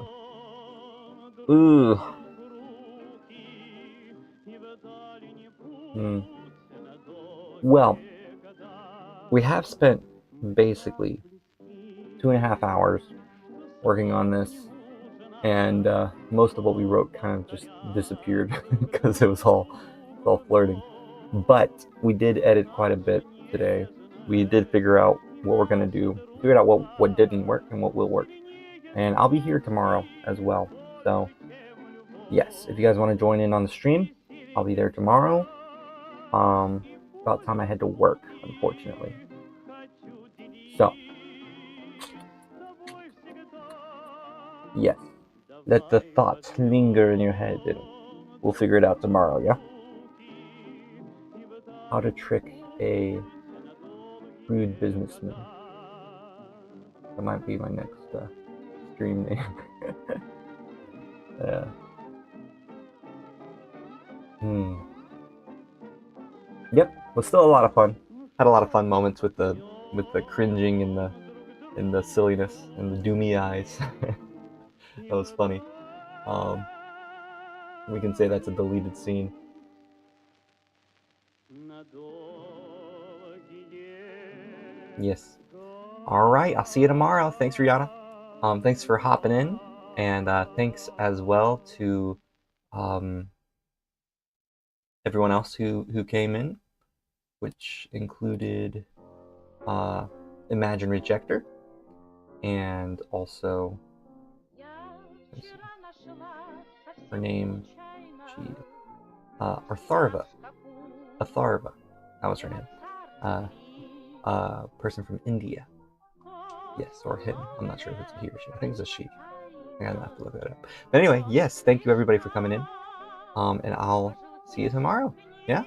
Ooh. Well, we have spent basically 2.5 hours working on this, and most of what we wrote kind of just disappeared because it was all flirting. But we did edit quite a bit today. We did figure out what we're gonna do. Figured out what didn't work and what will work. And I'll be here tomorrow as well. So yes, if you guys want to join in on the stream, I'll be there tomorrow. About time I had to work, unfortunately. So yes, let the thoughts linger in your head and we'll figure it out tomorrow, yeah? How to trick a rude businessman. That might be my next stream name. Yep, was still a lot of fun. Had a lot of fun moments with the cringing and the silliness and the doomy eyes. That was funny. We can say that's a deleted scene. Yes. All right, I'll see you tomorrow. Thanks, Rihanna. Thanks for hopping in, and thanks as well to everyone else who came in, which included Imagine Rejector, and also her name, Artharva. Atharva, that was her name. Person from India. Yes, or him. I'm not sure if it's a he or she. I think it's a she. I'm gonna have to look that up. But anyway, yes, thank you everybody for coming in. And I'll see you tomorrow. Yeah?